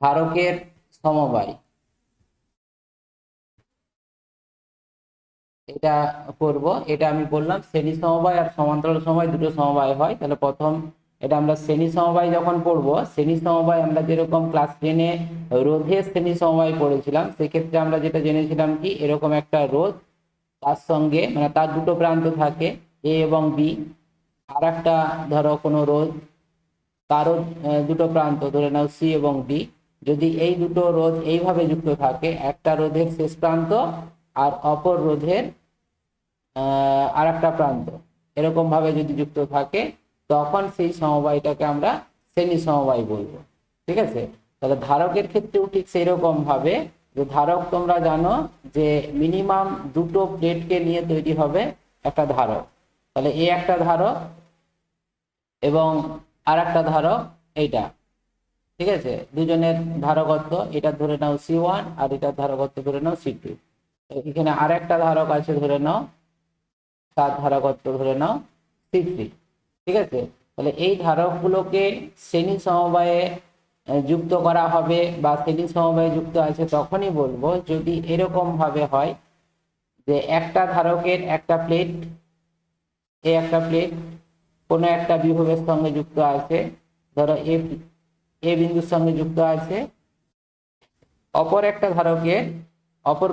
ধারকের সমবায়, এটা করব। এটা আমি বললাম শ্রেণী সমবায় আর সমান্তরাল সমবায় দুটো সমবায় হয়। তাহলে প্রথম এটা আমরা শ্রেণী সমবায় যখন পড়বো, শ্রেণী সমবায় আমরা যেরকম ক্লাস 10-এ রোধের শ্রেণী সমবায় পড়েছিলাম, সেক্ষেত্রে আমরা যেটা জেনেছিলাম কি এরকম একটা রোধ, তার সঙ্গে মানে তার দুটো প্রান্ত থাকে এ এবং বি। আর একটা ধরো কোনো রোধ, তারও দুটো প্রান্ত ধরে নাও সি এবং ডি। যদি এই দুটো রোধ এইভাবে যুক্ত থাকে, একটা রোধের শেষ প্রান্ত আর অপর রোধের আর একটা প্রান্ত এরকম ভাবে যদি যুক্ত থাকে, তখন সেই সমবায়টাকে আমরা শ্রেণী সমবায় বলবো। ঠিক আছে? তাহলে ধারকের ক্ষেত্রেও ঠিক সেই রকম ভাবে, যে ধারক তোমরা জানো যে মিনিমাম দুটো প্লেটকে নিয়ে তৈরি হবে একটা ধারক। তাহলে এই একটা ধারক এবং আর একটা ধারক এইটা। ঠিক আছে? দুজনের ধারকত্ব, এটা ধরে নাও C1 আর এটার ধারকত্ব ধরে নাও C2। এখানে আর একটা ধারক আছে ধরে নাও, তার ধারকত্ব ধরে নাও C3। ঠিক আছে? তাহলে এই ধারকগুলোকে শ্রেণী সমবায়ে যুক্ত করা হবে বা শ্রেণী সমবায়ে যুক্ত আছে তখনই বলবো যদি এরকম ভাবে হয় যে একটা ধারকের একটা প্লেট, এই একটা প্লেট কোনো একটা বিভবের সঙ্গে যুক্ত আছে, ধরো এ বিন্দুর সঙ্গে যুক্ত আছে, অপর একটা ধারকের অপর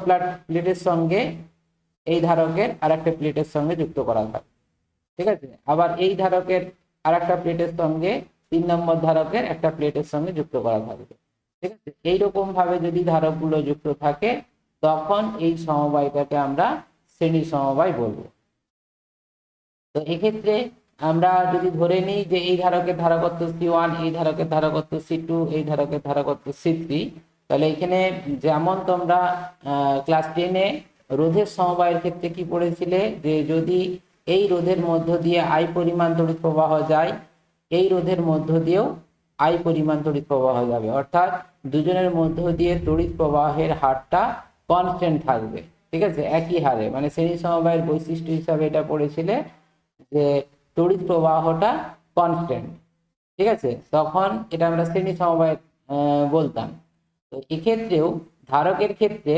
প্লেটের সঙ্গে এই ধারকের আর একটা প্লেটের সঙ্গে যুক্ত করা থাকে। ঠিক আছে? আবার এই ধারকের আর একটা প্লেটের সঙ্গে 3 নম্বর ধারকের একটা প্লেটের সঙ্গে যুক্ত করা থাকবে। ঠিক আছে? এইরকম ভাবে যদি ধারকগুলো যুক্ত থাকে, তখন এই সমবায়টাকে আমরা শ্রেণী সমবায় বলবো। তো এক্ষেত্রে আমরা যদি ধরে নিই যে এই ধারকের ধারকত্ব C1, এই ধারকের ধারকত্ব C2, এই ধারকের ধারকত্ব C3, তাহলে এখানে যেমন তোমরা ক্লাস 10-এ রোধের সমবায়ের ক্ষেত্রে কি পড়েছিলে, যে যদি এই রোধের মধ্য দিয়ে I পরিমাণ তড়িৎ প্রবাহ যায়, এই রোধের মধ্য দিয়েও I পরিমাণ তড়িৎ প্রবাহ যাবে, অর্থাৎ দুজনের মধ্য দিয়ে তড়িৎ প্রবাহের হারটা কনস্ট্যান্ট থাকবে। ঠিক আছে? একই হারে, মানে শ্রেণী সমবায়ের বৈশিষ্ট্য হিসাবে এটা পড়েছিলে যে তড়িৎ প্রবাহটা কনস্ট্যান্ট। ঠিক আছে? তখন এটা আমরা শ্রেণী সমবায় বলতাম। তো এক্ষেত্রেও ধারকের ক্ষেত্রে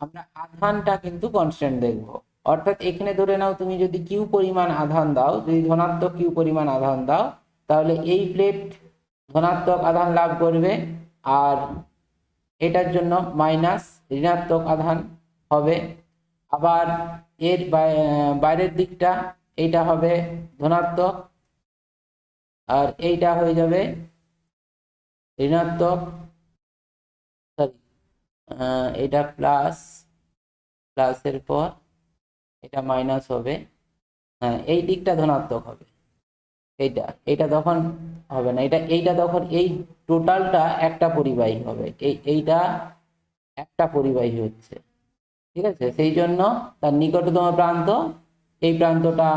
আমরা আধানটা কিন্তু কনস্ট্যান্ট দেখব। অর্থাৎ এখানে ধরে নাও তুমি যদি কিউ পরিমাণ আধান দাও, যদি ধনাত্মক কিউ পরিমাণ আধান দাও, তাহলে এই প্লেট ধনাত্মক আধান লাভ করবে, আর এটার জন্য মাইনাস ঋণাত্মক আধান হবে। আবার এর বাইরের দিকটা এইটা হবে ধনাত্মক, আর এইটা হয়ে যাবে ঋণাত্মক, সরি এটা প্লাস, প্লাসের পর এটা মাইনাস হবে। হ্যাঁ, এই দিকটা ধনাত্মক হবে, এইটা তখন হবে না, এইটা তখন এই টোটালটা একটা পরিবাহী হবে, এইটা একটা পরিবাহী হচ্ছে। ঠিক আছে? সেই জন্য তার নিকটতম প্রান্ত, এই প্রান্তটা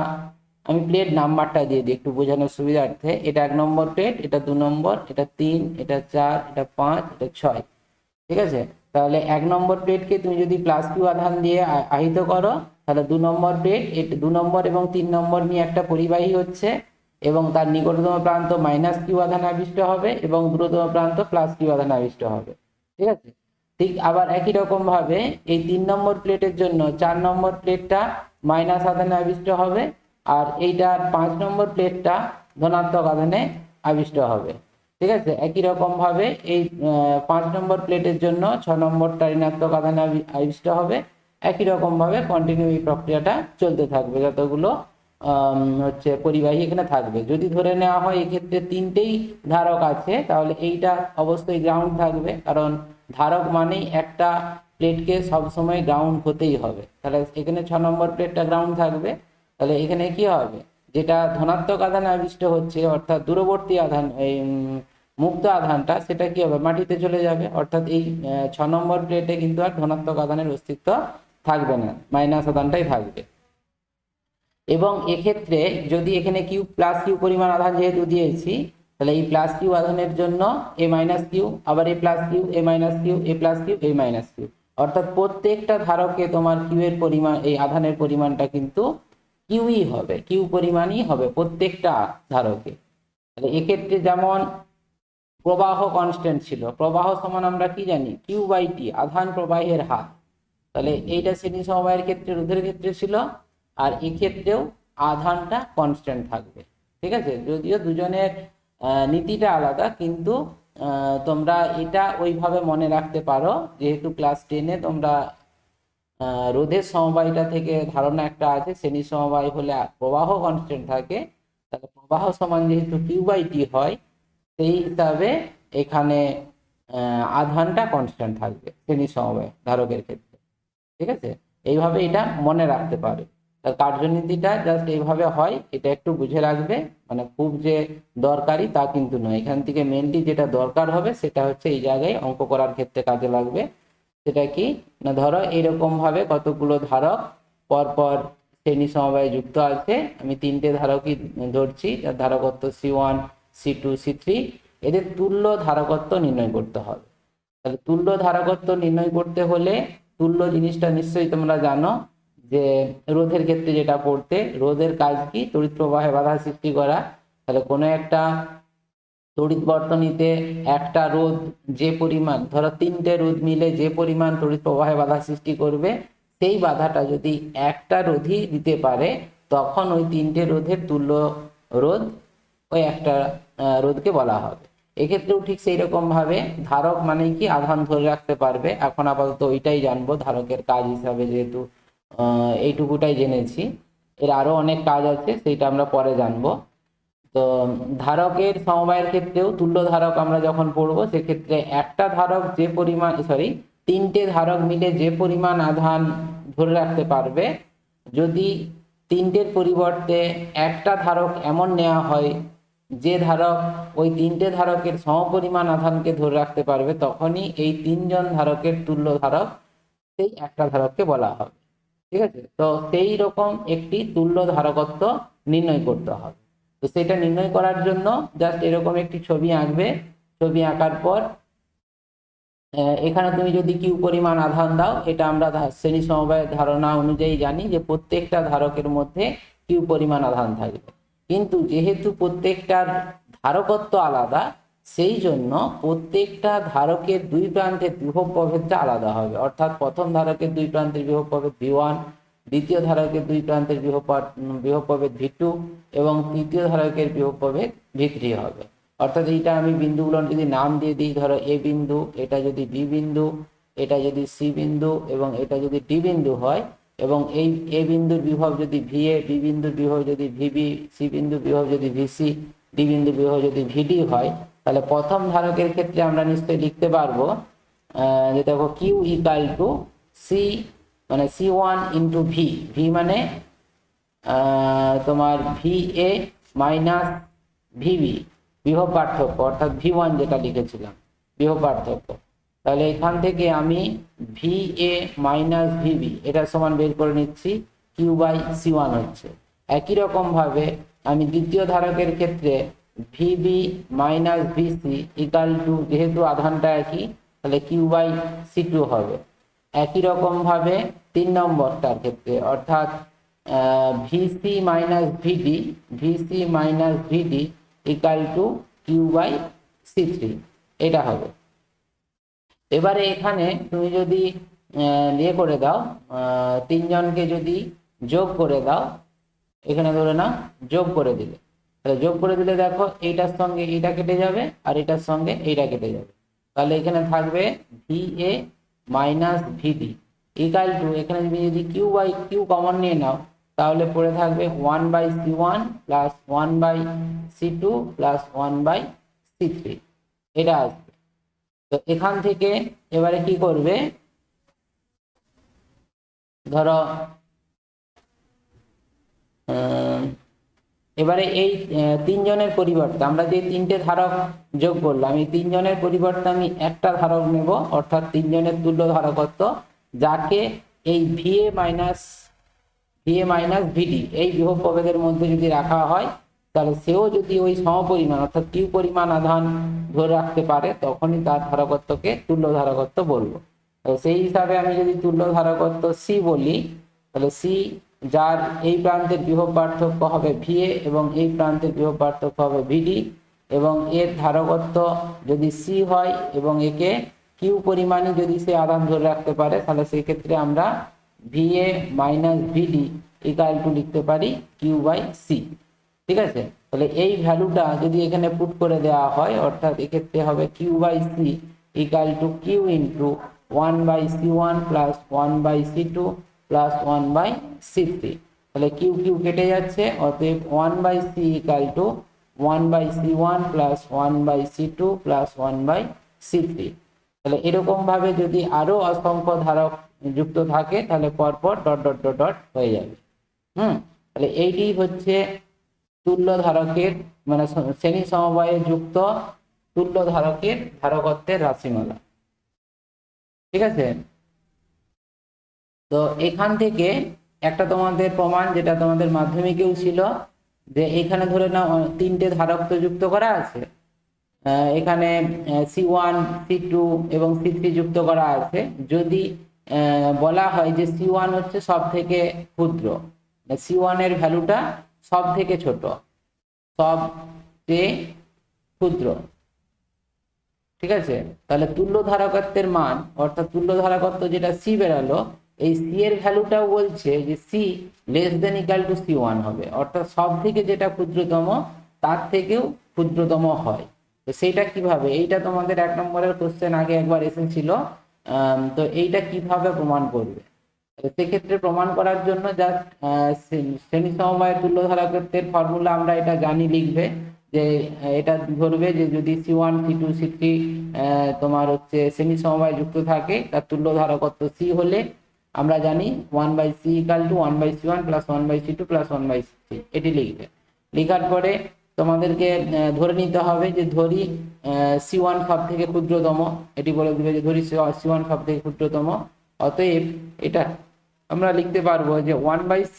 আমি প্লেট নাম্বারটা দিয়ে দিই একটু বোঝানোর সুবিধার্থে। এটা 1 নম্বর প্লেট, এটা 2 নম্বর, এটা 3, এটা 4, এটা 5, এটা 6। ঠিক আছে? তাহলে 1 নম্বর প্লেটকে তুমি যদি প্লাস কিউ আধান দিয়ে আহিত করো, তাহলে 2 নম্বর প্লেট 2 নম্বর এবং 3 নম্বর নিয়ে একটা পরিবাহী হচ্ছে, এবং তার নিকটতম প্রান্ত মাইনাস কিউ আধান আবিষ্ট হবে এবং দূরতম প্রান্ত প্লাস কিউ আধান আবিষ্ট হবে। ঠিক আছে? ঠিক আবার একই রকম ভাবে এই 3 নম্বর প্লেটের জন্য 4 নম্বর প্লেটটা মাইনাস আধানে আবিষ্ট হবে, আর এইটা 5 নম্বর প্লেটটা ধনাত্মক আধানে আবিষ্ট হবে। ঠিক আছে? একই রকম ভাবে এই 5 নম্বর প্লেটের জন্য 6 নম্বরটা ঋণাত্মক আধানে আবিষ্ট হবে। একই রকম ভাবে কন্টিনিউ এই প্রক্রিয়াটা চলতে থাকবে যতগুলো হচ্ছে পরিবাহী এখানে থাকবে। যদি ধরে নেওয়া হয় এক্ষেত্রে 3টেই ধারক আছে, তাহলে এইটা অবশ্যই গ্রাউন্ড থাকবে, কারণ ধারক মানেই একটা প্লেটকে সবসময় গ্রাউন্ড হতেই হবে। তাহলে এখানে 6 নম্বর প্লেটটা গ্রাউন্ড থাকবে। তাহলে এখানে কি হবে, যেটা ধনাত্মক আধানে আবিষ্ট হচ্ছে অর্থাৎ দূরবর্তী আধান, এই মুক্ত আধানটা, সেটা কি হবে, মাটিতে চলে যাবে। অর্থাৎ এই 6 নম্বর প্লেটে কিন্তু আর ধনাত্মক আধানের অস্তিত্ব থাকবে না, মাইনাস আধানটাই থাকবে। এবং এক্ষেত্রে যদি এখানে কিউ প্লাস কিউ পরিমাণ আধান যেহেতু দিয়েছি, তাহলে এই প্লাস কিউ আধানের জন্য এ মাইনাস কিউ, আবার এ প্লাস কিউ, এ মাইনাস কিউ, এ প্লাস কিউ, এ মাইনাস কিউ, অর্থাৎ প্রত্যেকটা ধারকে তোমার কিউ এর পরিমাণ, এই আধানের পরিমাণটা কিন্তু কিউই হবে, কিউ পরিমাণই হবে প্রত্যেকটা ধারকে। তাহলে এক্ষেত্রে যেমন প্রবাহ কনস্ট্যান্ট ছিল। প্রবাহ সমান আমরা কি জানি, কিউ বাই টি, আধান প্রবাহের হার। তাহলে এইটা শ্রেণী সমবায়ের ক্ষেত্রে, রোধের ক্ষেত্রে ছিল, আর এক্ষেত্রেও আধানটা কনস্ট্যান্ট থাকবে। ঠিক আছে, যদিও দুজনের নীতিটা আলাদা, কিন্তু তোমরা এটা ওইভাবে মনে রাখতে পারো, যেহেতু ক্লাস 10-এ তোমরা রোধের সমবায়টা থেকে ধারণা একটা আছে, শ্রেণী সমবায় হলে প্রবাহ কনস্ট্যান্ট থাকে, তাহলে প্রবাহ সমান যেহেতু কিউ বাই টি হয়, সেই হিসাবে এখানে আধানটা কনস্ট্যান্ট থাকবে শ্রেণী সমবায় ধারকের ক্ষেত্রে। ঠিক আছে, এইভাবে এটা মনে রাখতে পারে। তার কার্যনীতিটা জাস্ট এইভাবে হয়, এটা একটু বুঝে রাখবে। মানে খুব যে দরকারি তা কিন্তু নয়, এখান থেকে মেনলি যেটা দরকার হবে সেটা হচ্ছে এই জায়গায় অঙ্ক করার ক্ষেত্রে কাজে লাগবে। সেটা কি না, ধরো এরকম ভাবে কতগুলো ধারক পরপর শ্রেণী সমবায়ে যুক্ত আছে। আমি 3টে ধারকই ধরছি, যার ধারকত্ব C1, C2, C3। এদের তুল্য ধারকত্ব নির্ণয় করতে হবে। তাহলে তুল্য ধারকত্ব নির্ণয় করতে হলে, তুল্য জিনিসটা নিশ্চয়ই তোমরা জানো, যে রোধের ক্ষেত্রে যেটা পড়তে, রোধের কাজ কি, তড়িৎ প্রবাহে বাধা সৃষ্টি করা। তাহলে কোনো একটা তড়িৎ বর্তনীতে একটা রোধ যে পরিমাণ, ধরো 3টে রোধ মিলে যে পরিমাণ তড়িৎ প্রবাহে বাধা সৃষ্টি করবে, সেই বাধাটা যদি একটা রোধই দিতে পারে, তখন ওই 3টে রোধের তুল্য রোধ ওই একটা রোধকে বলা হবে। এক্ষেত্রেও ঠিক সেই রকম ভাবে ধারক মানে কি, আধান ধরে রাখতে পারবে। এখন আপাতত ওইটাই জানবো ধারকের কাজ হিসাবে, যেহেতু এইটুকুটাই জেনেছি। এর আরো অনেক কাজ আছে, সেইটা আমরা পরে জানবো। তো ধারকের সমবায়ের ক্ষেত্রেও তুল্য ধারক আমরা যখন পড়বো, সেক্ষেত্রে একটা ধারক যে পরিমাণ, 3টে ধারক মিলে যে পরিমাণ আধান ধরে রাখতে পারবে, যদি 3টের পরিবর্তে একটা ধারক এমন নেওয়া হয় যে ধারক ওই 3টে ধারকের সমপরিমাণ আধানকে ধরে রাখতে পারবে, তখনই এই 3জন ধারকের তুল্য ধারক সেই একটা ধারককে বলা হবে। ঠিক আছে, তো সেই রকম একটি তুল্য ধারকত্ব নির্ণয় করতে হবে। তো সেটা নির্ণয় করার জন্য জাস্ট এরকম একটি ছবি আঁকবে। ছবি আঁকার পর এখানে তুমি যদি কিউ পরিমাণ আধান দাও, এটা আমরা শ্রেণী সমবায়ের ধারণা অনুযায়ী জানি যে প্রত্যেকটা ধারকের মধ্যে কিউ পরিমাণ আধান থাকবে। কিন্তু যেহেতু প্রত্যেকটার ধারকত্ব আলাদা, সেই জন্য প্রত্যেকটা ধারকের দুই প্রান্তের বিভব প্রভেদটা আলাদা হবে। অর্থাৎ প্রথম ধারকের দুই প্রান্তের বিভব প্রভেদ V1, দ্বিতীয় ধারকের দুই প্রান্তের বিভব প্রভেদ V2 এবং তৃতীয় ধারকের বিভব প্রভেদ V3 হবে। অর্থাৎ এইটা আমি বিন্দুগুলো যদি নাম দিয়ে দিই, ধরো এ বিন্দু, এটা যদি বি বিন্দু, এটা যদি সি বিন্দু এবং এটা যদি ডি বিন্দু হয়, এবং এই এ বিন্দুর বিভব যদি VA, বি বিন্দুর বিভব যদি VB, সি বিন্দুর বিভব যদি VC, ডি বিন্দুর বিভব যদি VD হয়, তাহলে প্রথম ধারকের ক্ষেত্রে আমরা নিশ্চয়ই লিখতে পারবো যে দেখো কিউ ইকাল টু সি, মানে C1 ইন্টু ভি। ভি মানে তোমার VA মাইনাস VB, বিভব পার্থক্য, অর্থাৎ V1 যেটা লিখেছিলাম বিভব পার্থক্য। তাহলে এখান থেকে আমি VA মাইনাস VB এটা সমান বের করে নিচ্ছি, কিউ বাই C1 হচ্ছে। একই রকম ভাবে আমি দ্বিতীয় ধারকের ক্ষেত্রে VB minus VC equal to, যেহেতু আধানটা একই, তাহলে কিউ বাই C2 হবে। একই রকম ভাবে 3 নম্বরটার ক্ষেত্রে, অর্থাৎ VC minus VD, VC minus VD equal to q by C3, এটা হবে। এবারে এখানে তুমি যদি ইয়ে করে দাও, 3জনকে যদি যোগ করে দাও, এখানে ধরে নাও যোগ করে দিলে, তাহলে যোগ করে দিলে দেখো এইটার সঙ্গে এইটা কেটে যাবে আর এটার সঙ্গে এইটা কেটে যাবে। তাহলে এখানে থাকবে VA minus VD equal two, এখানে তুমি যদি কিউ বাই কিউ কমন নিয়ে নাও, তাহলে পড়ে থাকবে 1/C1 plus 1/C2 plus 1/C3, এটা আসবে। তো এখান থেকে এবারে কি করবে, ধরো এবারে এই 3জনের পরিবর্তে আমরা যে 3টে ধারক যোগ করলাম, এই 3জনের পরিবর্তে আমি একটা ধারক নেব, অর্থাৎ 3জনের তুল্য ধারকত্ব, যাকে এই VA মাইনাস VD এই বিভব প্রভেদের মধ্যে যদি রাখা হয়, তাহলে সেও যদি ওই সমপরিমাণ অর্থাৎ কিউ পরিমাণ আধান ধরে রাখতে পারে, তখনই তার ধারকত্বকে তুল্য ধারকত্ব বলবো। তো সেই হিসাবে আমি যদি তুল্য ধারকত্ব C বলি, তাহলে C যার এই প্রান্তের বিভব পার্থক্য হবে VA এবং এই প্রান্তের বিভব পার্থক্য হবে VD, এবং এর ধারকত্ব যদি সি হয় এবং একে কিউ পরিমাণই যদি সে আধান ধরে রাখতে পারে, তাহলে সেই ক্ষেত্রে আমরা VA minus VD equal to লিখতে পারি কিউ বাই সি। ঠিক আছে, তাহলে এই ভ্যালুটা যদি এখানে পুট করে দেওয়া হয়, অর্থাৎ এক্ষেত্রে হবে q by C equal to q into 1/c1 plus 1/c2 plus 1/c3। তাহলে কিউ কিউ কেটে যাচ্ছে, অতএব 1/c equal to 1/c1 plus 1/c2 plus 1/c3। তাহলে এরকম ভাবে যদি আরো অসংখ্য ধারক যুক্ত থাকে তাহলে পরপর ডট ডট ডট ডট হয়ে যাবে। তাহলে এইটি হচ্ছে তুল্য ধারকের মানে শ্রেণী সমবায়ে যুক্ত তুল্য ধারকের ধারকত্বের রাশিমালা। ঠিক আছে, তো এখান থেকে একটা তোমাদের প্রমাণ, যেটা তোমাদের মাধ্যমিকেও ছিল, যে এখানে ধরে নাও তিনটে ধারক তো যুক্ত করা আছে, এখানে C1 C2 এবং C3 যুক্ত করা আছে। যদি বলা হয় যে C1 হচ্ছে সব থেকে ক্ষুদ্র, C1 এর ভ্যালুটা সব থেকে ছোট, সবচেয়ে ক্ষুদ্র, ঠিক আছে, তাহলে তুল্য ধারকত্বের মান অর্থাৎ তুল্য ধারকত্ব যেটা সি বেরালো, এই সি এর ভ্যালুটাও বলছে যে C less than equal to C1 হবে, অর্থাৎ সব থেকে যেটা ক্ষুদ্রতম তার থেকেও ক্ষুদ্রতম হয়। তো সেইটা কিভাবে, এইটা তোমাদের 1 নম্বরের কোশ্চেন আগে একবার এসেছিল। তো এইটা কিভাবে প্রমাণ করবে, সেক্ষেত্রে প্রমাণ করার জন্য জাস্ট শ্রেণী সমবায় তুল্য ধারকত্বের ফর্মুলা আমরা এটা জানি, লিখবে যে এটা ধরবে যে যদি C1 C2 C3 তোমার হচ্ছে শ্রেণী সমবায় যুক্ত থাকে, তার তুল্য ধারকত্ব সি হলে আমরা জানি 1/c equal to 1/c1 plus 1/c2 plus 1/c3। এটি লিখবে, লেখার পরে তোমাদেরকে ধরে নিতে হবে যে ধরি C1 সব থেকে ক্ষুদ্রতম, এটি বলে দিবে যে ধরি C1 সব থেকে ক্ষুদ্রতম, অতএব এটা আমরা লিখতে পারবো যে 1/c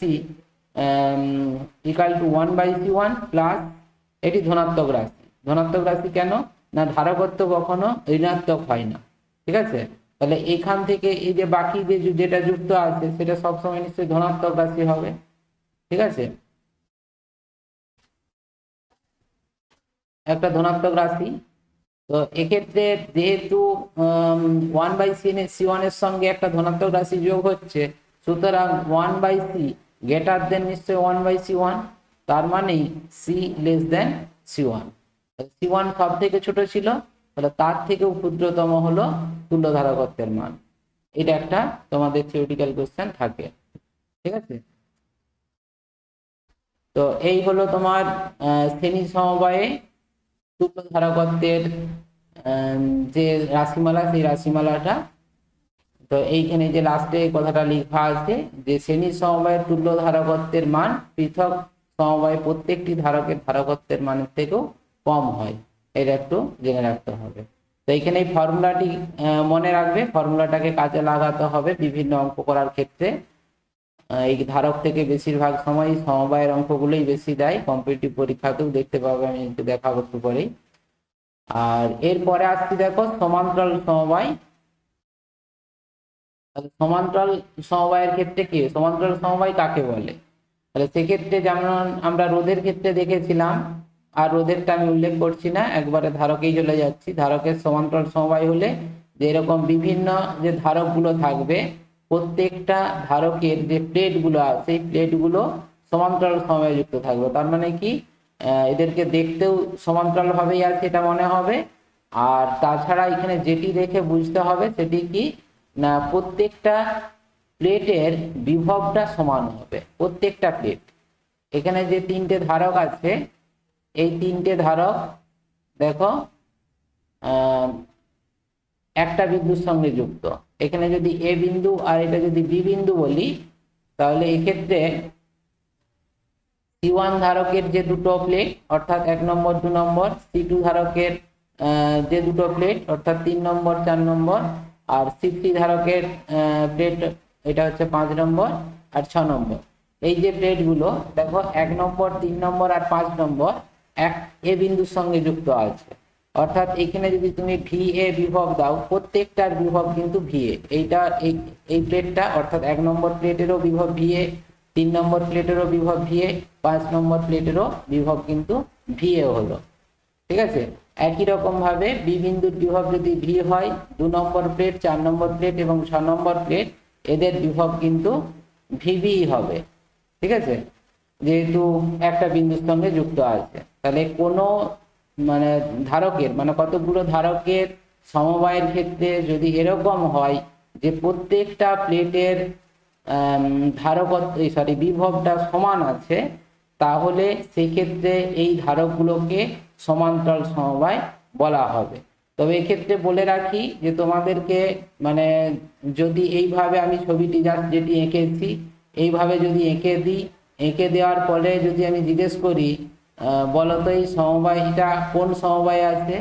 equal to 1/c1 plus, এটি ধনাত্মক রাশি। ধনাত্মক রাশি কেন না, ধারকত্ব কখনো ঋণাত্মক হয় না। ঠিক আছে, তাহলে এখান থেকে এই যে বাকি যে যেটা যুক্ত আছে সেটা সবসময় নিশ্চয়ই ধনাত্মক রাশি হবে। ঠিক আছে, একটা ধনাত্মক রাশি। তো এক্ষেত্রে যেহেতু 1/c1 এর সঙ্গে একটা ধনাত্মক রাশি যোগ হচ্ছে, সুতরাং 1/c গ্রেটার দেন নিশ্চয়ই 1/c1, তার মানেই সি লেস দেন C1। C1 সব থেকে ছোট ছিল, তাহলে তার থেকেও ক্ষুদ্রতম হলো তুল্য ধারকত্বের মান। এটা একটা তোমাদের থিওরিটিক্যাল কোশ্চেন থাকে। ঠিক আছে, তো এই হলো তোমার শ্রেণী সমবায়ে তুল্য ধারকত্বের যে রাশিমালা, সেই রাশিমালাটা। তো এইখানে যে লাস্টে কথাটা লেখা আছে যে শ্রেণী সমবায়ের তুল্য ধারকত্বের মান পৃথক সমবায় প্রত্যেকটি ধারকের ধারকত্বের মানের থেকেও কম হয়, এটা একটু জেনে রাখতে হবে। তো এইখানে এই ফর্মুলাটি মনে রাখবে, ফর্মুলাটাকে কাজে লাগাতে হবে বিভিন্ন অঙ্ক করার ক্ষেত্রে। এই ধারক থেকে বেশিরভাগ সময় সমবায়ের অঙ্কগুলোই বেশি দেয়, কম্পিটিটিভ পরীক্ষাতেও দেখতে পাবে, আমি দেখাবো একটু পরেই। আর এরপরে আসছি দেখো সমান্তরাল সমবায়। সমান্তরাল সমবায়ের ক্ষেত্রে কি, সমান্তরাল সমবায় কাকে বলে, তাহলে সেক্ষেত্রে যেমন আমরা রোধের ক্ষেত্রে দেখেছিলাম, আর রোধেরটা আমি উল্লেখ করছি না, একবারে ধারকেই চলে যাচ্ছি। ধারকের সমান্তরাল সমবায় হলে যে এরকম বিভিন্ন যে ধারকগুলো থাকবে, প্রত্যেকটা ধারকের যে প্লেটগুলো আছে সেই প্লেটগুলো সমান্তরাল সমবায়ে যুক্ত থাকবে। তার মানে কি, এদেরকে দেখতেও সমান্তরাল ভাবেই আছে এটা মনে হবে। আর তাছাড়া এখানে যেটি দেখে বুঝতে হবে সেটি কি না, প্রত্যেকটা প্লেটের বিভবটা সমান হবে, প্রত্যেকটা প্লেট। এখানে যে তিনটে ধারক আছে, এই তিনটে ধারক দেখো একটা বিন্দুর সঙ্গে যুক্ত। এখানে যদি এ বিন্দু আর এটা যদি বি বিন্দু বলি, তাহলে এক্ষেত্রে C1 ধারকের যে দুটো প্লেট অর্থাৎ 1 নম্বর 2 নম্বর, C2 ধারকের যে দুটো প্লেট অর্থাৎ 3 নম্বর 4 নম্বর, আর C3 ধারকের প্লেট এটা হচ্ছে 5 নম্বর আর 6 নম্বর। এই যে প্লেটগুলো দেখো 1 নম্বর 3 নম্বর আর 5 নম্বর এক এ বিন্দুর সঙ্গে যুক্ত আছে, অর্থাৎ এখানে যদি তুমি VA বিভব দাও, প্রত্যেকটার বিভব কিন্তু VA। এইটা এই প্লেটটা অর্থাৎ 1 নম্বর প্লেটেরও বিভব VA, 3 নম্বর প্লেটেরও বিভব VA, 5 নম্বর প্লেটেরও বিভব কিন্তু VA হলো। ঠিক আছে। একই রকম ভাবে বি বিন্দুর বিভব যদি ভি হয়, 2 নম্বর প্লেট, 4 নম্বর প্লেট এবং 6 নম্বর প্লেট, এদের বিভব কিন্তু ভিবি হবে। ঠিক আছে, যেহেতু একটা বিন্দুর সঙ্গে যুক্ত আছে। তাহলে কোনো মানে ধারকের মানে কতগুলো ধারকের সমবায়ের ক্ষেত্রে যদি এরকম হয় যে প্রত্যেকটা প্লেটের ধারকত্ব বিভবটা সমান আছে, তাহলে সেই ক্ষেত্রে এই ধারকগুলোকে সমান্তরাল সমবায় বলা হবে। তবে এক্ষেত্রে বলে রাখি যে তোমাদেরকে মানে যদি এইভাবে আমি ছবিটি জাস্ট যেটি এঁকেছি এইভাবে যদি এঁকে দিই, এঁকে দেওয়ার পরে যদি আমি জিজ্ঞেস করি বলতো এই সমবায়টা কোন সমবায় আছে,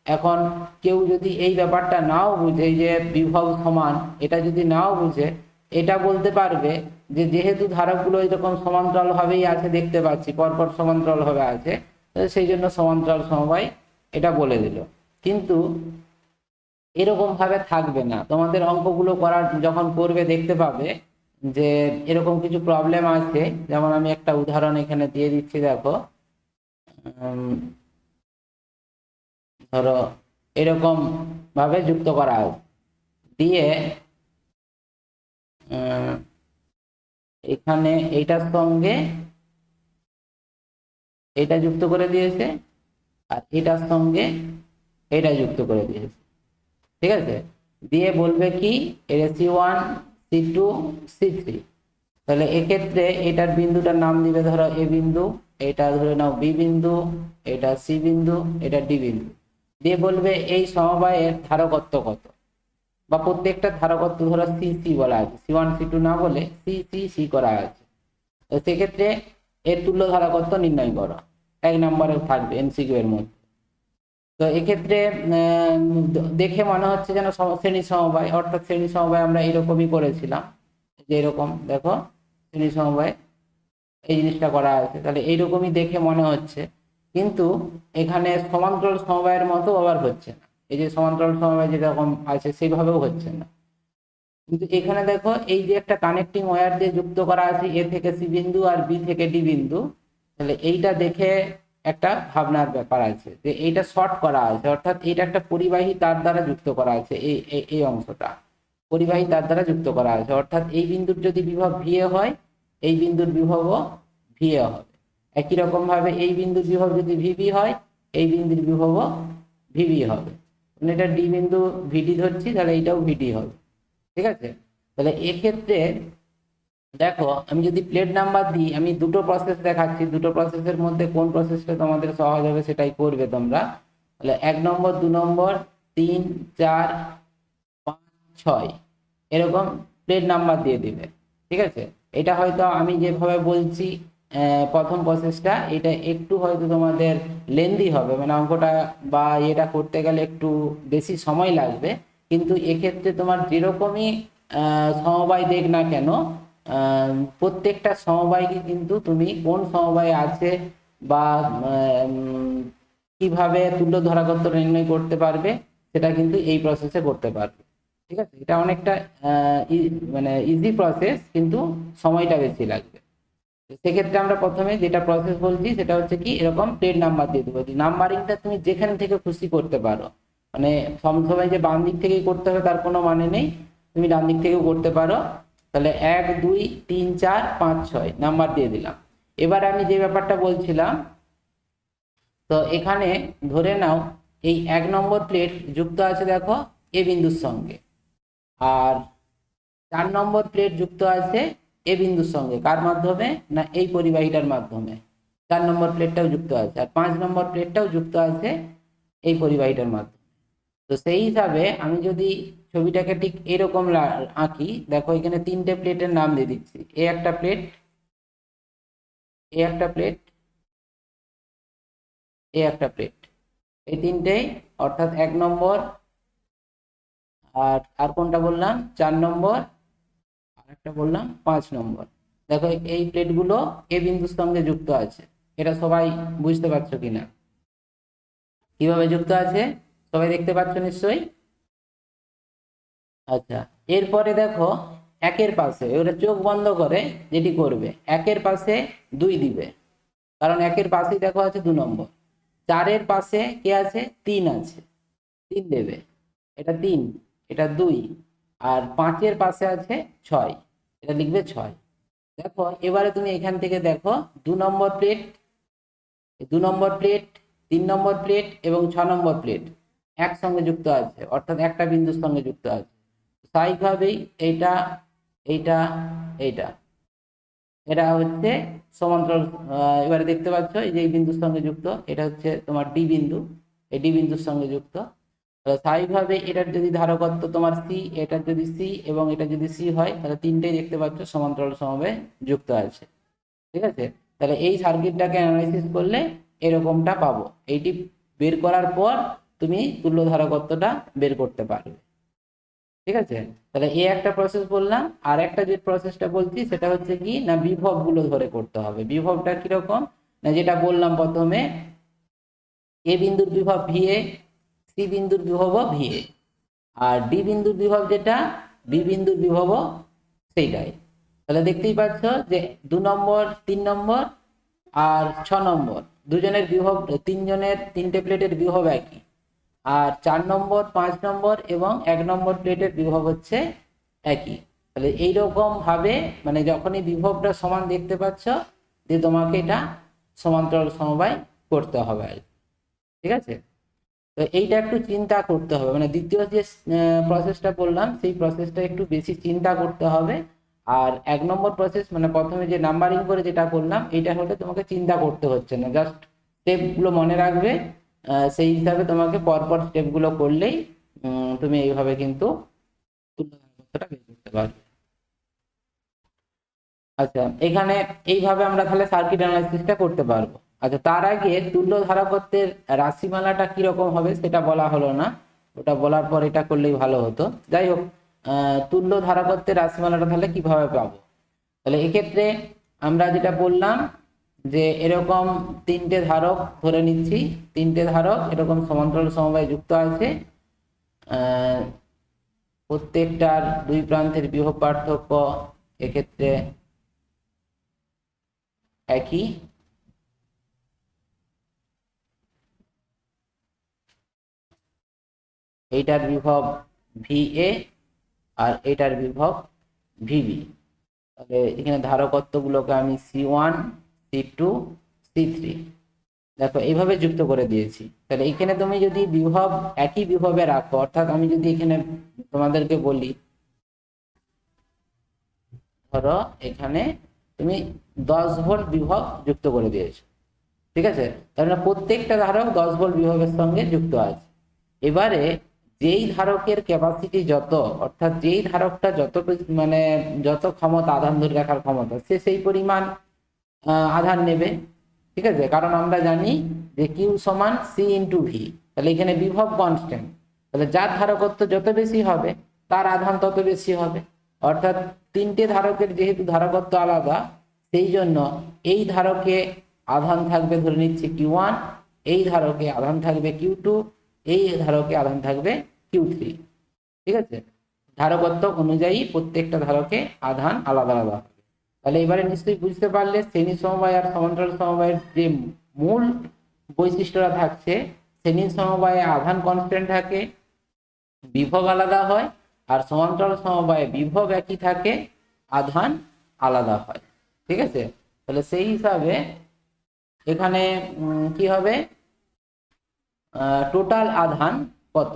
এখন কেউ যদি এই ব্যাপারটা নাও বুঝে যে বিভব সমান, এটা যদি নাও বুঝে, এটা বলতে পারবে যে যেহেতু ধারকগুলো এরকম সমান্তরাল ভাবেই আছে, দেখতে পাচ্ছি পরপর সমান্তরাল ভাবে আছে, সেই জন্য সমান্তরাল সমবায় এটা বলে দিল। কিন্তু এরকম ভাবে থাকবে না, তোমাদের অঙ্কগুলো করার যখন করবে দেখতে পাবে যে এরকম কিছু প্রবলেম আছে। যেমন আমি একটা উদাহরণ এখানে দিয়ে দিচ্ছি, দেখো ধরো এরকম ভাবে যুক্ত করা আছে, দিয়ে এখানে এইটার সঙ্গে এটা যুক্ত করে দিয়েছে আর এটার সঙ্গে এটা যুক্ত করে দিয়েছে। ঠিক আছে, দিয়ে বলবে কি এটা C1 C2 C3। তাহলে এক্ষেত্রে এটার বিন্দুটার নাম দিবে ধরো এ বিন্দু, এটা ধরে নাও বি বিন্দু, এটা সি বিন্দু, এটা ডি বিন্দু, দিয়ে বলবে এই সমবায়ের ধারকত্ব কত, বা প্রত্যেকটা ধারকত্ব ধরো সি সি বলা আছে, C1 C2 না বলে সি সি সি করা আছে। তো সেক্ষেত্রে এর তুল্য ধারকত্ব নির্ণয় করো, 1 নম্বরে থাকবে এমসিকিউ এর মধ্যে। তো এক্ষেত্রে দেখে মনে হচ্ছে যেন শ্রেণী সমবায়, অর্থাৎ শ্রেণী সমবায় আমরা এরকমই করেছিলাম, যে এরকম দেখো শ্রেণী সমবায় এই জিনিসটা করা আছে, তাহলে এইরকমই দেখে মনে হচ্ছে। কিন্তু এখানে সমান্তরাল সমবায়ের মতো আবার হচ্ছে না, এই যে সমান্তরাল সমবায় যেরকম আছে সেইভাবেও হচ্ছে না। কিন্তু এখানে দেখো এই যে একটা কানেক্টিং ওয়্যার দিয়ে যুক্ত করা আছে এ থেকে সি বিন্দু আর বি থেকে ডি বিন্দু, তাহলে এইটা দেখে একটা ভাবনার ব্যাপার আছে যে এইটা শর্ট করা আছে, অর্থাৎ এটা একটা পরিবাহী তার দ্বারা যুক্ত করা আছে। এই অংশটা পরিবাহী তার দ্বারা যুক্ত করা আছে, অর্থাৎ এই বিন্দুর যদি বিভব ভিএ হয়, এই বিন্দুর বিভবও ভিএ হবে। একই রকম ভাবে এই বিন্দুর বিভব যদি ভিবি হয়, এই বিন্দুর বিভবও ভিবি হবে। এটা ডি বিন্দু ভিডি ধরছি, তাহলে এইটাও ভিডি হবে। ঠিক আছে, তাহলে এক্ষেত্রে দেখো আমি যদি প্লেট নাম্বার দিই, আমি দুটো প্রসেস দেখাচ্ছি, দুটো প্রসেসের মধ্যে কোন প্রসেসটা তোমাদের সহজ হবে সেটাই করবে তোমরা। তাহলে 1 নম্বর, 2 নম্বর, 3 4 5 6 এরকম প্লেট নাম্বার দিয়ে দিবে। ঠিক আছে, এটা হয়তো আমি যেভাবে বলছি প্রথম প্রসেসটা, এটা একটু হয়তো তোমাদের লেন্দি হবে, মানে অঙ্কটা বা এটা করতে গেলে একটু বেশি সময় লাগবে। কিন্তু এক্ষেত্রে তোমার যেরকমই সমবায় দেখ না কেন, প্রত্যেকটা সমবায়কে কিন্তু তুমি কোন সমবায় আছে বা কিভাবে তুল্য ধারকত্ব নির্ণয় করতে পারবে সেটা কিন্তু এই প্রসেসে করতে পারবে। ঠিক আছে, এটা অনেকটা মানে ইজি প্রসেস, কিন্তু সময়টা বেশি লাগবে। সেক্ষেত্রে আমরা প্রথমে যেটা প্রসেস বলছি সেটা হচ্ছে কি এরকম প্লেট নাম্বার দিয়ে দেবো। নাম্বারিংটা তুমি যেখান থেকে খুশি করতে পারো, মানে সবসময় যে বাম দিক থেকেই করতে হবে তার কোনো মানে নেই, তুমি ডান দিক থেকেও করতে পারো। তাহলে 1 2 3 4 5 6 নাম্বার দিয়ে দিলাম। এবার আমি যে ব্যাপারটা বলছিলাম, তো এখানে ধরে নাও এই 1 নম্বর প্লেট যুক্ত আছে দেখো এ বিন্দুর সঙ্গে, আর 4 নম্বর প্লেট যুক্ত আছে এ বিন্দুর সঙ্গে, কার মাধ্যমে না এই পরিবাহীটার মাধ্যমে। 4 নম্বর প্লেটটাও যুক্ত আছে আর 5 নম্বর প্লেটটাও যুক্ত আছে এই পরিবাহীটার মাধ্যমে। তো সেই হিসাবে আমি যদি ছবিটাকে ঠিক এরকম আঁকি, দেখো এখানে 3টে প্লেটের নাম দিয়ে দিচ্ছি, এ একটা প্লেট, এ একটা প্লেট, এ একটা প্লেট, এই তিনটেই, অর্থাৎ 1 নম্বর আর কোনটা বললাম 4 নম্বর, আর একটা বললাম 5 নম্বর। দেখো এই প্লেটগুলো এ বিন্দুর সঙ্গে যুক্ত আছে, এটা সবাই বুঝতে পারছো কিনা, কিভাবে যুক্ত আছে সবাই দেখতে পাচ্ছ নিশ্চয়ই। আচ্ছা, এরপরে দেখো 1-এর পাশে ওরা চোখ বন্ধ করে যেটি করবে, 1-এর পাশে 2 দিবে, কারণ 1-এর পাশেই দেখো আছে 2 নম্বর। 4-এর পাশে কে আছে? 3 আছে, 3 দেবে, এটা 3, এটা 2, আর 5-এর পাশে আছে 6, এটা লিখবে 6। দেখো এবারে তুমি এখান থেকে দেখো 2 number plate, 2 number plate, 3 number plate এবং 6 নম্বর প্লেট একসঙ্গে যুক্ত আছে, অর্থাৎ একটা বিন্দুর সঙ্গে যুক্ত আছে। স্বাভাবিকভাবেই এইটা, এইটা, এইটা, এটা হচ্ছে সমান্তরাল। এবারে দেখতে পাচ্ছ এই যে এই বিন্দুর সঙ্গে যুক্ত, এটা হচ্ছে তোমার ডি বিন্দু, এই ডি বিন্দুর সঙ্গে যুক্ত। স্বাভাবিকভাবে এটার যদি ধারকত্ব তোমার সি, এটার যদি সি এবং এটা যদি সি হয়, তাহলে তিনটেই দেখতে পাচ্ছ সমান্তরাল সমভাবে যুক্ত আছে। ঠিক আছে, তাহলে এই সার্কিটটাকে অ্যানালাইসিস করলে এরকমটা পাবো। এইটি বের করার পর তুমি তুল্য ধারকত্বটা বের করতে পারবে। ঠিক আছে, তাহলে এই একটা প্রসেস বললাম। আর একটা যে প্রসেসটা বলছি সেটা হচ্ছে কি না, বিভব গুলো ধরে করতে হবে। বিভবটা কিরকম না, যেটা বললাম প্রথমে, এ বিন্দুর বিভব ভিএ, সি বিন্দুর বিভব ভিএ, আর ডি বিন্দুর বিভব যেটা, বি বিন্দুর বিভব সেইটাই। তাহলে দেখতেই পাচ্ছ যে 2 নম্বর, 3 নম্বর আর 6 নম্বর দুজনের বিভব, তিনজনের তিনটে প্লেটের বিভব একই। আর 4 নম্বর, 5 নম্বর এবং 1 নম্বর প্লেটের বিভব হচ্ছে একই। তাহলে এইরকম ভাবে মানে যখনই বিভবটা সমান দেখতে পাচ্ছ, যে তোমাকে এটা সমান্তরাল সমবায় করতে হবে আর কি। ঠিক আছে, তো এইটা একটু চিন্তা করতে হবে, মানে দ্বিতীয় যে প্রসেসটা বললাম সেই প্রসেসটা একটু বেশি চিন্তা করতে হবে। আর 1 নম্বর প্রসেস মানে প্রথমে যে নাম্বারিং করে যেটা করলাম, এইটা হলে তোমাকে চিন্তা করতে হচ্ছে না, জাস্ট স্টেপগুলো মনে রাখবে। সেই হিসাবে তোমাকে পরপর স্টেপগুলো করলেই তুমি এইভাবে কিন্তু তুল্য ধারকত্বটা বের করতে পারবে। আচ্ছা, এখানে এইভাবে আমরা তাহলে সার্কিট অ্যানালাইসিসটা করতে পারবো। আচ্ছা, তার আগে তুল্য ধারকত্বের রাশিমালাটা কিরকম হবে সেটা বলা হলো না, ওটা বলার পর এটা করলেই ভালো হতো। যাই হোক, তুল্য ধারকত্বের রাশিমালাটা তাহলে কিভাবে পাবো? তাহলে এক্ষেত্রে আমরা যেটা বললাম যে এরকম তিনটে ধারক ধরে নিচ্ছি, তিনটে ধারক এরকম সমান্তরাল সমবায়ে যুক্ত আছে। প্রত্যেকটার দুই প্রান্তের বিভব পার্থক্য এক্ষেত্রে একই। এইটার বিভব ভিএ আর এটার বিভব ভিবি। তাহলে এখানে ধারকত্বগুলোকে আমি C1, C2, C3 দেখো এইভাবে যুক্ত করে দিয়েছি। তাহলে এখানে তুমি যদি বিভব একই বিভবে রাখো, অর্থাৎ আমি যদি এখানে তোমাদেরকে বলি, ধরো এখানে তুমি 10 ভোল্ট বিভব যুক্ত করে দিয়েছো। ঠিক আছে, তাহলে প্রত্যেকটা ধারক 10 ভোল্ট বিভবের সঙ্গে যুক্ত আছে। এবারে যেই ধারকের ক্যাপাসিটি যত, অর্থাৎ যেই ধারকটা যত মানে যত ক্ষমতা, আধান ধরে রাখার ক্ষমতা, সে সেই পরিমাণ আধান নেবে। ঠিক আছে, কারণ আমরা জানি যে কিউ সমান সি ইন্টু ভি। তাহলে এখানে বিভব কনস্ট্যান্ট, তাহলে যার ধারকত্ব যত বেশি হবে তার আধান তত বেশি হবে। অর্থাৎ তিনটে ধারকের যেহেতু ধারকত্ব আলাদা, সেই জন্য এই ধারকে আধান থাকবে ধরে নিচ্ছি Q1, এই ধারকে আধান থাকবে Q2, এই ধারকে আধান থাকবে Q3। ঠিক আছে, ধারকত্ব অনুযায়ী প্রত্যেকটা ধারকে আধান আলাদা আলাদা হবে। তাহলে এবারে নিশ্চয়ই বুঝতে পারলে শ্রেণী সমবায় আর সমান্তরাল সমবায়ের যে মূল বৈশিষ্ট্যটা থাকছে, শ্রেণী সমবায়ে আধান কনস্ট্যান্ট থাকে, বিভব আলাদা হয়, আর সমান্তরাল সমবায়ে বিভব একই থাকে, আধান আলাদা হয়। ঠিক আছে, তাহলে সেই হিসাবে এখানে কি হবে, টোটাল আধান কত,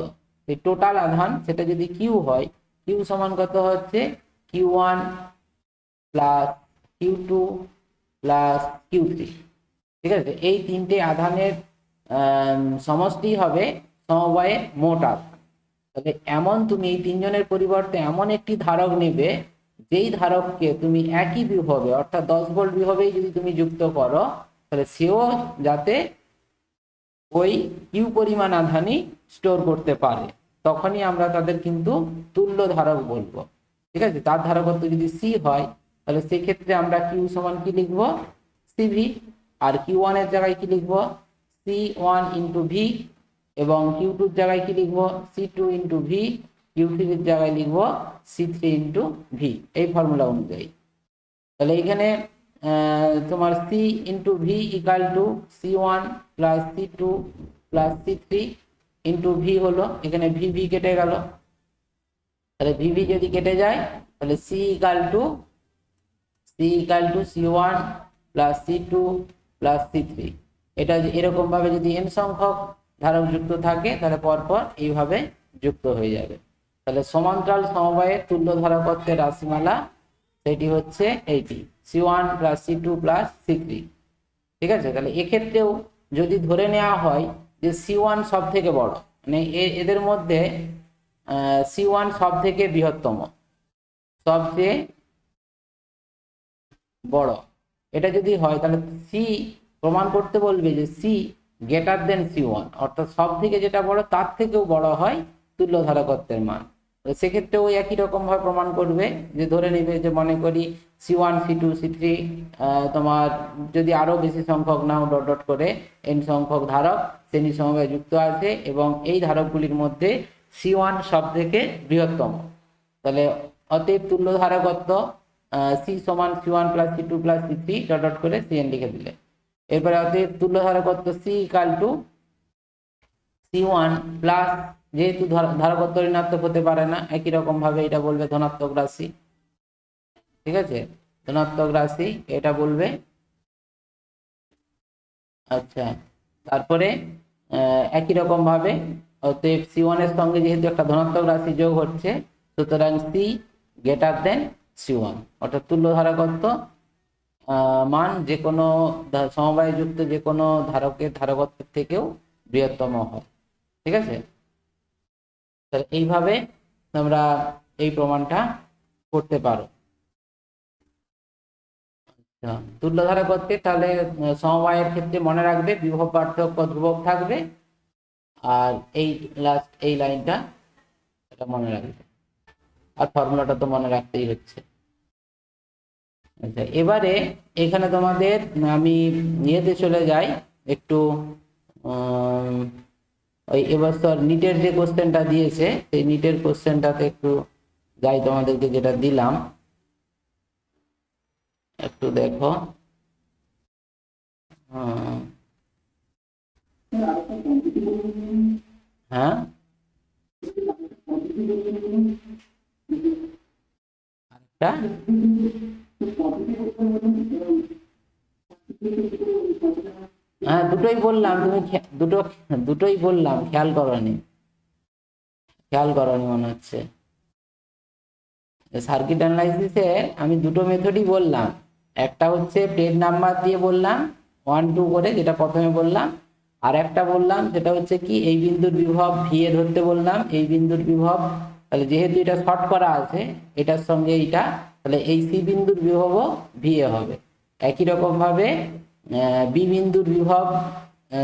এই টোটাল আধান সেটা যদি কিউ হয়, কিউ সমান কত হচ্ছে Q1 plus Q2 plus Q3। ঠিক আছে, এই তিনটে আধানের সমষ্টি হবে সমবায়ের মোট আধান। তাহলে এমন তুমি এই তিনজনের পরিবর্তে এমন একটি ধারক নেবে, যেই ধারককে তুমি একই বিভবে অর্থাৎ 10 ভোল্ট বিভবেই যদি তুমি যুক্ত করো, তাহলে সেও যাতে ওই কিউ পরিমাণ আধানই স্টোর করতে পারে, তখনই আমরা তাদের কিন্তু তুল্য ধারক বলবো। ঠিক আছে, তার ধারকত্ব যদি সি হয়, তাহলে সেক্ষেত্রে আমরা কিউ সমান কি লিখবো, সিভি। আর Q1 এর জায়গায় কি লিখবো, C1 ইন্টু ভি, এবং Q2 এর জায়গায় কি লিখবো, C2 ইন্টু ভি, Q3 এর জায়গায় লিখবো C3 ইন্টু ভি, এই ফর্মুলা অনুযায়ী। তাহলে এখানে তোমার C into V equal to C1 plus C2 plus C3 into V হলো, এখানে ভি ভি কেটে গেল, তাহলে ভি ভি যদি কেটে যায় তাহলে C equal to C1 plus C2 plus C3। এটা এরকম ভাবে যদি n সংখ্যক ধারক যুক্ত থাকে তাহলে পরপর এইভাবে যুক্ত হয়ে যাবে। তাহলে সমান্তরাল সমবায়ের তুল্য ধারকত্বের রাশিমালা সেটি হচ্ছে এইটি C1 plus C2 plus C3। ঠিক আছে, তাহলে এক্ষেত্রেও যদি ধরে নেওয়া হয় যে C1 সব থেকে বড়, মানে এদের মধ্যে C1 সব থেকে বৃহত্তম, সবচেয়ে বড়, এটা যদি হয় তাহলে সি প্রমাণ করতে বলবে যে সি গ্রেটার দেন C1, অর্থাৎ সব থেকে যেটা বড় তার থেকেও বড় হয় তুল্য ধারকত্বের মান। সেক্ষেত্রে ওই একই রকম ভাবে প্রমাণ করবে, যে ধরে নেবে যে মনে করি C1 C2 C3 তোমার যদি আরো বেশি সংখ্যক নাও ডট ডট করে n সংখ্যক ধারক শ্রেণী সমবায়ে যুক্ত আছে এবং এই ধারকগুলির মধ্যে C1 সব থেকে বৃহত্তম, তাহলে অতএব তুল্য ধারকত্ব সি সমান C1 plus C2 plus C3 dot dot করে Cn লিখে দিলে। এরপরে অতএব তুল্য ধারকত্ব C equal to C1 plus, যেহেতু ধারকত্ব ঋণাত্মক হতে পারে না, একই রকম ভাবে এটা বলবে ধনাত্মক রাশি। ঠিক আছে, ধনাত্মক রাশি এটা বলবে। আচ্ছা, তারপরে একই রকম ভাবে অতএব C1 এর সঙ্গে যেহেতু একটা ধনাত্মক রাশি যোগ হচ্ছে, সুতরাং সি গ্রেটার দেন C1, অর্থাৎ তুল্য ধারকত্ব মান যে কোনো সমবায় যুক্ত যে কোনো ধারকের ধারকত্বের থেকেও বৃহত্তম হয়। ঠিক আছে, তাহলে এইভাবে তোমরা এই প্রমাণটা করতে পারো। তুল্য ধারকত্বে তাহলে সমবায়ের ক্ষেত্রে মনে রাখবে বিভব পার্থক্য ধ্রুবক থাকবে, আর এই লাস্ট এই লাইনটা এটা মনে রাখবে, আর ফর্মুলাটা তো মনে রাখতেই হচ্ছে। আচ্ছা, এবারে এখানে তোমাদের আমি ইয়েতে চলে যাই একটু, ওই এবছর নিটের যে কোশ্চেনটা দিয়েছে সেই নিটের কোশ্চেনটাতে একটু যাই, তোমাদেরকে যেটা দিলাম একটু দেখো। হ্যাঁ, আরেকটা হ্যাঁ, দুটোই বললাম, তুমি দুটোই বললাম, খেয়াল করনি মনে হচ্ছে। সার্কিট অ্যানালাইসিসে আমি দুটো মেথডই বললাম, একটা হচ্ছে প্লেট নাম্বার দিয়ে বললাম 1 2 করে, যেটা প্রথমে বললাম, আর একটা বললাম সেটা হচ্ছে কি এই বিন্দুর বিভব ভি এ ধরতে বললাম, এই বিন্দুর বিভব, তাহলে যেহেতু এটা শর্ট করা আছে এটার সঙ্গে এইটা, তাহলে এই সি বিন্দুর বিভবও ভি এ হবে। একই রকম ভাবে বি বিন্দুর বিভব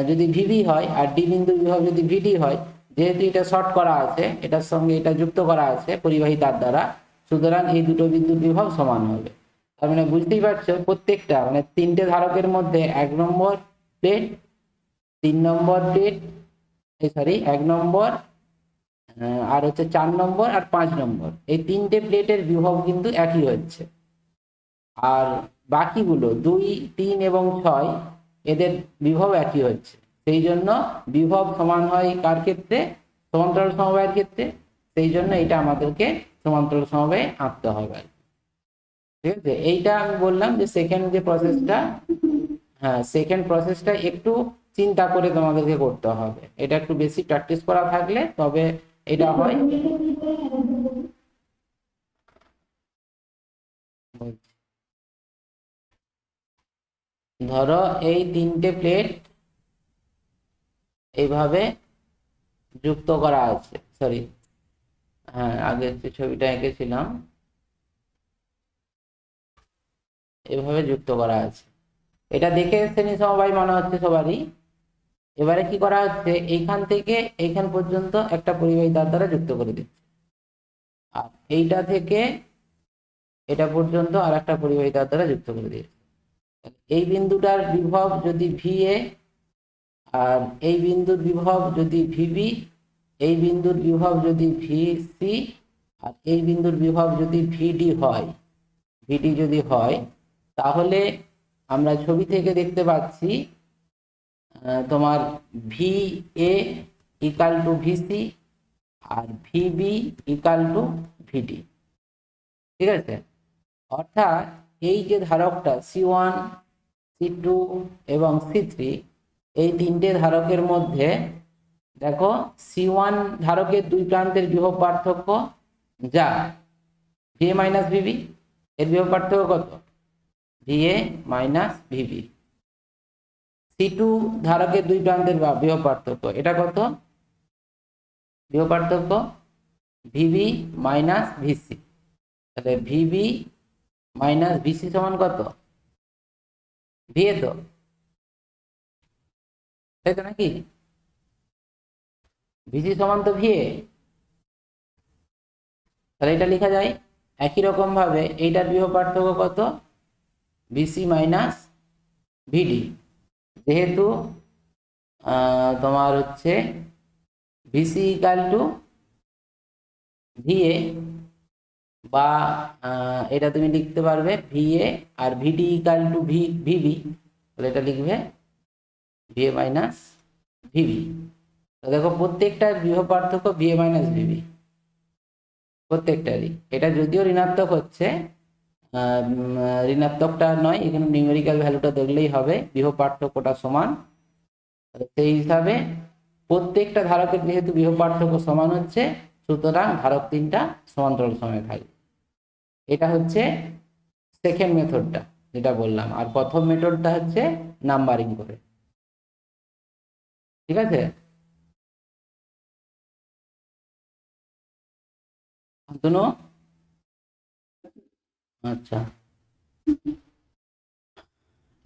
যদি ভিবি হয় আর ডি বিন্দুর বিভব যদি ভিডি হয়, যেহেতু এটা শর্ট করা আছে এটার সঙ্গে এটা যুক্ত করা আছে পরিবাহী তার দ্বারা, সুতরাং এই দুটো বিন্দুর বিভব সমান হবে। তার মানে বুঝতেই পারছো প্রত্যেকটা মানে তিনটে ধারকের মধ্যে 1 number plate, 3 number plate, sorry 1 নম্বর আর হচ্ছে 4 নম্বর আর 5 নম্বর, এই তিনটে প্লেটের বিভব কিন্তু একই হচ্ছে। আর বাকিগুলো 2 3 এবং 6 এদের বিভব একই হচ্ছে, সেই জন্য বিভব সমান হয় কার ক্ষেত্রে? সমান্তরাল সমবায়ের ক্ষেত্রে। সেই জন্য এটা আমাদেরকে সমান্তরাল সমবায়ে আঁকতে হবে। ঠিক আছে, এইটা আমি বললাম যে সেকেন্ড যে প্রসেসটা, হ্যাঁ সেকেন্ড প্রসেসটা একটু চিন্তা করে তোমাদেরকে করতে হবে, এটা একটু বেশি প্র্যাকটিস করা থাকলে তবে এটা হয়। ধরো এই তিনটে প্লেট এইভাবে যুক্ত করা আছে, সরি হ্যাঁ আগের যে ছবিটা এঁকেছিলাম এভাবে যুক্ত করা আছে, এটা দেখে শ্রেণী সমবায় মনে হচ্ছে সবারই। এবারে কি করা হচ্ছে, এইখান থেকে এইখান পর্যন্ত একটা পরিবাহী তার দ্বারা যুক্ত করে দিচ্ছে, আর এইটা থেকে এটা পর্যন্ত আর একটা পরিবাহী তার দ্বারা যুক্ত করে দিচ্ছে। এই বিন্দুটার বিভব যদি ভি এ, আর এই বিন্দুর বিভব যদি ভিবি, এই বিন্দুর বিভব যদি ভিসি, আর এই বিন্দুর বিভব যদি ভিডি হয়, ভিডি যদি হয়, তাহলে আমরা ছবি থেকে দেখতে পাচ্ছি তোমার V A equal to VC আর ভিবি ইকাল টু ভিডি। ঠিক আছে, অর্থাৎ এই যে ধারকটা C1 C2 এবং C3, এই তিনটে ধারকের মধ্যে দেখো C1 ধারকের দুই প্রান্তের বিভব পার্থক্য যা VA মাইনাস ভিবি, এর বিভব পার্থক্য কত? VA minus VB. C2 ধারকের দুই প্রান্তের বিভব পার্থক্য এটা কত? বিভব পার্থক্য ভিবি মাইনাস ভিসি। তাহলে ভিবি মাইনাস ভিসি সমান কত? ভিএ তো, তাই তো নাকি? ভিসি সমান তো ভিএ। তাহলে এটা লেখা যায় একই রকম ভাবে এইটার বিভব পার্থক্য কত? ভিসি মাইনাস ভিডি। যেহেতু তোমার হচ্ছে ভিসি ইকাল টু ভিএ, বা এটা তুমি লিখতে পারবে ভিএ আর ভিডি ইকাল টু ভিবি, তাহলে এটা লিখবে ভিএ মাইনাস ভিবি। দেখো প্রত্যেকটার বিভব পার্থক্য ভিএ মাইনাস ভিবি, প্রত্যেকটারই। এটা যদিও ঋণাত্মক হচ্ছে, ঋণাত্মকটা নয়, এখানে নিউমেরিক্যাল ভ্যালুটা দেখলেই হবে, বিভব পার্থক্যটা সমান। সেই হিসাবে প্রত্যেকটা ধারকের যেহেতু বিভব পার্থক্য সমান হচ্ছে, সুতরাং ধারক তিনটা সমান্তরাল সময়ে থাকবে। এটা হচ্ছে সেকেন্ড মেথডটা যেটা বললাম, আর প্রথম মেথডটা হচ্ছে নাম্বারিং করে। ঠিক আছে, শান্তনু? আচ্ছা,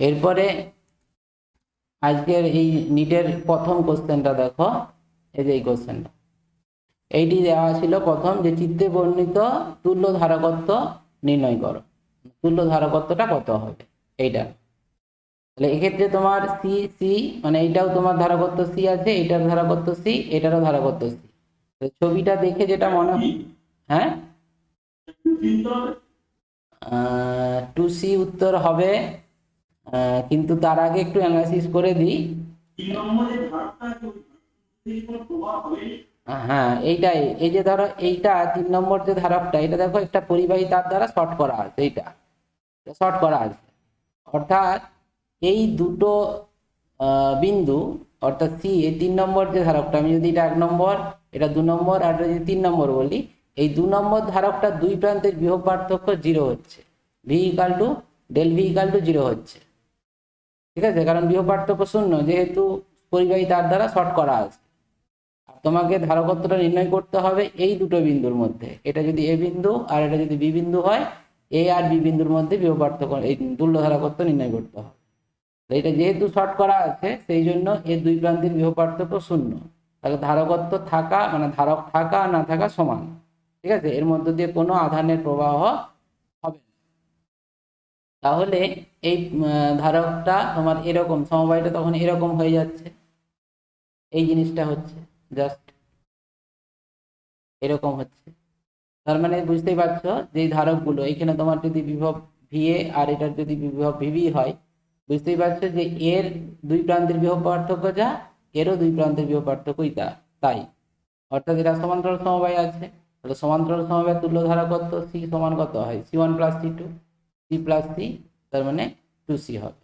এরপরে আজকের এই নিটের প্রথম কোশ্চেনটা দেখো, এই যে এই কোশ্চেনটা, এইটি দেওয়া ছিল প্রথম, যে চিত্রে বর্ণিত তুল্য ধারকত্ব নির্ণয় করো। তুল্য ধারকত্বটা কত হবে এইটা? তাহলে এক্ষেত্রে তোমার সি সি মানে এইটাও তোমার ধারকত্ব সি আছে, এইটার ধারকত্ব সি, এটারও ধারকত্ব সি। ছবিটা দেখে যেটা মনে, হ্যাঁ 2C উত্তর হবে, কিন্তু তার আগে একটু অ্যানালাইসিস করে দিই। হ্যাঁ এইটাই, এই যে ধরো এইটা 3 নম্বর যে ধারকটা, এটা দেখো একটা পরিবাহী তার দ্বারা শর্ট করা আছে, এইটা শর্ট করা আছে, অর্থাৎ এই দুটো বিন্দু, অর্থাৎ সি, এই 3 নম্বর যে ধারকটা, আমি যদি এটা 1 নম্বর, এটা 2 নম্বর, আর যদি 3 নম্বর বলি, এই 2 নম্বর ধারকটা দুই প্রান্তের বিভব পার্থক্য 0 হচ্ছে, V equal to del V equal to 0 হচ্ছে। ঠিক আছে, কারণ বিভব পার্থক্য শূন্য, যেহেতু পরিবাহী তার দ্বারা শর্ট করা আছে। আর তোমাকে ধারকত্বটা নির্ণয় করতে হবে এই দুটো বিন্দুর মধ্যে, এটা যদি এ বিন্দু আর এটা যদি বি বিন্দু হয়, এ আর বি বিন্দুর মধ্যে বিভব পার্থক্য, এই তুল্য ধারকত্ব নির্ণয় করতে হবে। এটা যেহেতু শর্ট করা আছে, সেই জন্য এর দুই প্রান্তের বিভব পার্থক্য শূন্য। তাহলে ধারকত্ব থাকা মানে ধারক থাকা না থাকা সমান। ঠিক আছে, এর মধ্য দিয়ে কোনো আধানের প্রবাহ হবে না। তাহলে এই ধারকটা তোমার এরকম, সমবায়টা তখন এরকম হয়ে যাচ্ছে, এই জিনিসটা হচ্ছে জাস্ট এরকম হচ্ছে। তার মানে বুঝতেই পারছো যে এই ধারকগুলো, এখানে তোমার যদি বিভব ভিএ আর এটার যদি বিভব ভিবি হয়, বুঝতেই পারছো যে এর দুই প্রান্তের বিভব পার্থক্য যা, এরও দুই প্রান্তের বিভব পার্থক্যই তাই। অর্থাৎ এরা সমান্তরাল সমবায় আছে। তাহলে সমান্তরাল সমবায় তুল্য ধারকত্ব সি সমান কত হয়? C1 plus C2, C plus C, তার মানে 2C হবে।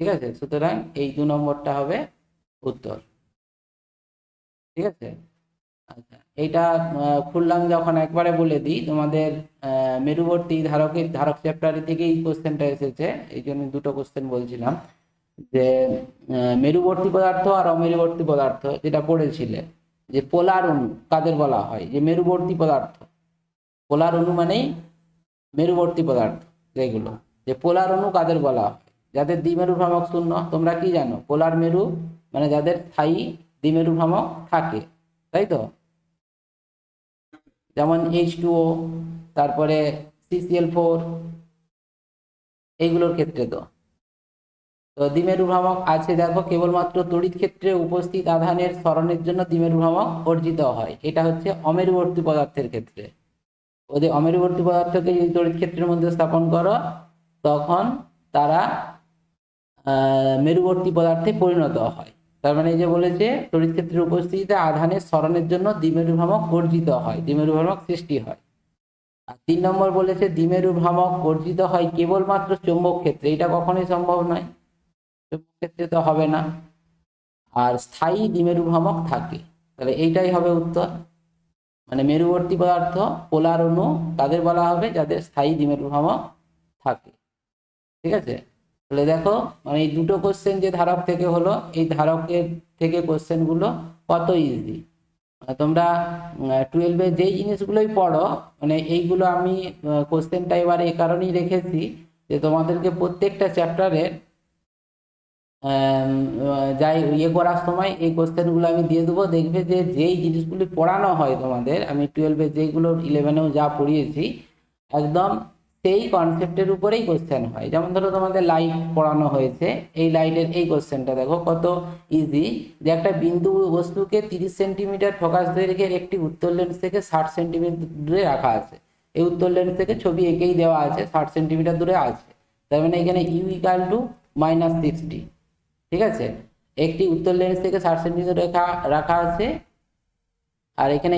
ঠিক আছে, সুতরাং এই 2 নম্বরটা হবে উত্তর। ঠিক আছে, আচ্ছা এইটা খুললাম যখন একবারে বলে দিই, তোমাদের মেরুবর্তী ধারকের ধারক চ্যাপ্টার থেকে এই কোশ্চেনটা এসেছে, এই জন্য দুটো কোশ্চেন বলছিলাম, যে মেরুবর্তী পদার্থ আর অমেরুবর্তী পদার্থ যেটা পড়েছিলে, যে পোলার অণু কাদের বলা হয়? যে মেরুবর্তী পদার্থ। পোলার অণু মানেই মেরুবর্তী পদার্থ যেগুলো, যে পোলার অণু কাদের বলা হয়? যাদের দ্বিমেরু ভ্রামক শূন্য। তোমরা কি জানো? পোলার মেরু মানে যাদের স্থায়ী দ্বিমেরু ভ্রামক থাকে, তাই তো? যেমন H2O, তারপরে CCl4, এইগুলোর ক্ষেত্রে তো দ্বিমেরু ভ্রামক আছে। দেখো কেবলমাত্র তড়িৎ ক্ষেত্রে উপস্থিত আধানের সরণের জন্য দ্বিমেরু ভ্রামক অর্জিত হয়, এটা হচ্ছে অমেরুবর্তী পদার্থের ক্ষেত্রে। ওদের অমেরুবর্তী পদার্থকে যদি তড়িৎ ক্ষেত্রের মধ্যে স্থাপন করো, তখন তারা মেরুবর্তী পদার্থে পরিণত হয়। তার মানে এই যে বলেছে তড়িৎ ক্ষেত্রের উপস্থিতিতে আধানের সরণের জন্য দ্বিমেরু ভ্রামক অর্জিত হয়, দ্বিমেরু ভ্রামক সৃষ্টি হয়। আর 3 নম্বর বলেছে দ্বিমেরু ভ্রামক অর্জিত হয় কেবলমাত্র চৌম্বক ক্ষেত্রে, এটা কখনোই সম্ভব নয়, চৌম্বক ক্ষেত্রে তো হবে না। আর স্থায়ী দ্বিমেরু ভ্রামক থাকে। তাহলে এইটাই হবে উত্তর। মানে মেরুবর্তী পদার্থ পোলার অণু তাদের বলা হবে যাদের স্থায়ী দ্বিমেরু ভ্রামক থাকে। ঠিক আছে, তাহলে দেখো মানে এই দুটো কোশ্চেন যে ধারক থেকে হলো, এই ধারকের থেকে কোশ্চেন গুলো কত ইজি। তোমরা 12-এ যেই জিনিসগুলোই পড়ো মানে এইগুলো আমি কোশ্চেনটা এবারে এই কারণেই রেখেছি যে তোমাদেরকে প্রত্যেকটা চ্যাপ্টারের যাই করার সময় এই কোশ্চেনগুলো আমি দিয়ে দেবো। দেখবে যে যেই জিনিসগুলি পড়ানো হয় তোমাদের, আমি 12-এ যেইগুলো 11-এও যা পড়িয়েছি একদম সেই কনসেপ্টের উপরেই কোশ্চেন হয়। যেমন ধরো তোমাদের লাইট পড়ানো হয়েছে, এই লাইটের এই কোশ্চেনটা দেখো কত ইজি, যে একটা বিন্দু বস্তুকে 30 সেন্টিমিটার ফোকাস দৈর্ঘ্যের একটি উত্তল লেন্স থেকে 60 সেন্টিমিটার দূরে রাখা আছে। এই উত্তল লেন্স থেকে ছবি এঁকেই দেওয়া আছে, 60 সেন্টিমিটার দূরে আছে। তার মানে এখানে ইউ ইকাল টু -60। ঠিক আছে, একটি উত্তল লেন্স থেকে 60 সেন্টিমিটার রাখা আছে। আর এখানে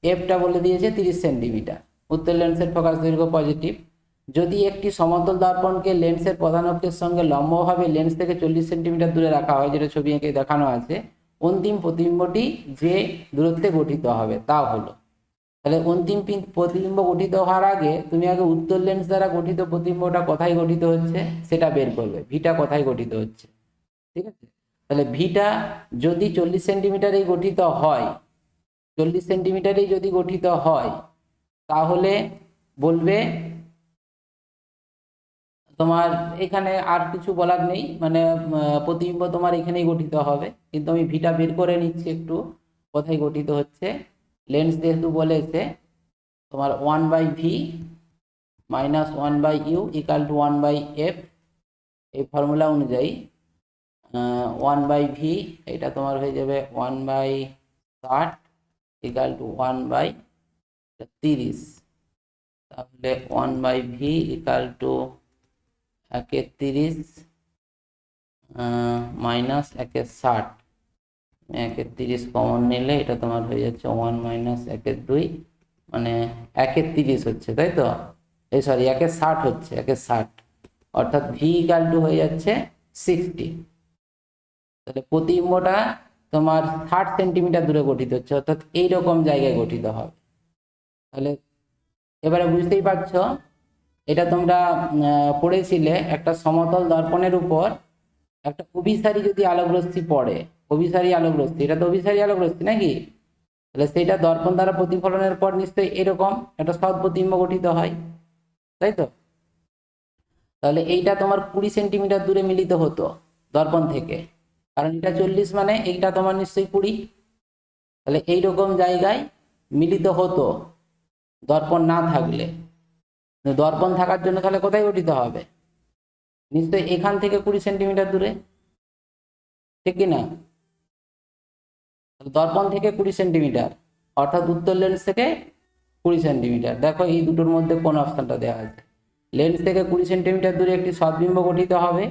এফটা বলে দিয়েছে 30 সেন্টিমিটার। উত্তল লেন্সের ফোকাস দৈর্ঘ্য পজিটিভ। যদি একটি সমতল দর্পণকে লেন্সের প্রধান অক্ষের সঙ্গে লম্বভাবে লেন্স থেকে 40 সেন্টিমিটার দূরে রাখা হয়, যেটা ছবি এঁকে দেখানো আছে, অন্তিম প্রতিবিম্বটি যে দূরত্বে গঠিত হবে তা হলো। তাহলে অন্তিম প্রতিবিম্ব গঠিত হওয়ার আগে তুমি আগে উত্তল লেন্স দ্বারা গঠিত প্রতিবিম্বটা কোথায় গঠিত হচ্ছে সেটা বের করবে, ভিটা কোথায় গঠিত হচ্ছে। ঠিক আছে, তাহলে ভিটা যদি 40 সেন্টিমিটারেই গঠিত হয়, 40 সেন্টিমিটারেই যদি গঠিত হয় তাহলে বলবে তোমার এখানে আর কিছু বলার নেই, মানে প্রতিবিম্ব তোমার এখানেই গঠিত হবে। কিন্তু আমি ভিটা বের করে নিচ্ছি একটু কোথায় গঠিত হচ্ছে। লেন্স যেহেতু বলেছে তোমার 1/v minus 1/u equal to 1/f, এই ফর্মুলা অনুযায়ী 1/v এটা তোমার হয়ে যাবে 1/60 ইকাল টু 1/30। তাহলে 1/v equal to 1/30 minus 1/60, 1/30 common নিলে এটা তোমার হয়ে যাচ্ছে 1 মাইনাস 1/2, মানে 1/30 হচ্ছে, তাই তো? এই সরি 1/60 হচ্ছে, 1/60, অর্থাৎ ভি ইকাল টু হয়ে যাচ্ছে 60। তাহলে প্রতিবিম্বটা তোমার 60 সেন্টিমিটার দূরে গঠিত হচ্ছে, অর্থাৎ এইরকম জায়গায় গঠিত হবে। তাহলে এবারে বুঝতেই পারছো, এটা তোমরা পড়েছিলে একটা সমতল দর্পণের উপর একটা অভিসারী যদি আলোকরশ্মি পড়ে, অভিসারী আলোকরশ্মি, এটা তো অভিসারী আলোকরশ্মি নাকি? তাহলে সেটা দর্পণ দ্বারা প্রতিফলনের পর নিশ্চয়ই এরকম একটা সৎ প্রতিবিম্ব গঠিত হয়, তাই তো? তাহলে এইটা তোমার 20 সেন্টিমিটার দূরে মিলিত হতো দর্পণ থেকে, কারণ এটা 40 মানে এইটা তোমার নিশ্চয়ই 20। তাহলে এইরকম জায়গায় মিলিত হতো দর্পণ না থাকলে। দর্পণ থাকার জন্য তাহলে কোথায় গঠিত হবে? নিশ্চয়ই এখান থেকে 20 সেন্টিমিটার দূরে, ঠিক কিনা? দর্পণ থেকে 20 সেন্টিমিটার, অর্থাৎ উত্তর লেন্স থেকে 20 সেন্টিমিটার। দেখো এই দুটোর মধ্যে কোন অপশনটা দেওয়া আছে? লেন্স থেকে 20 সেন্টিমিটার দূরে একটি সদ্বিম্ব গঠিত হবে,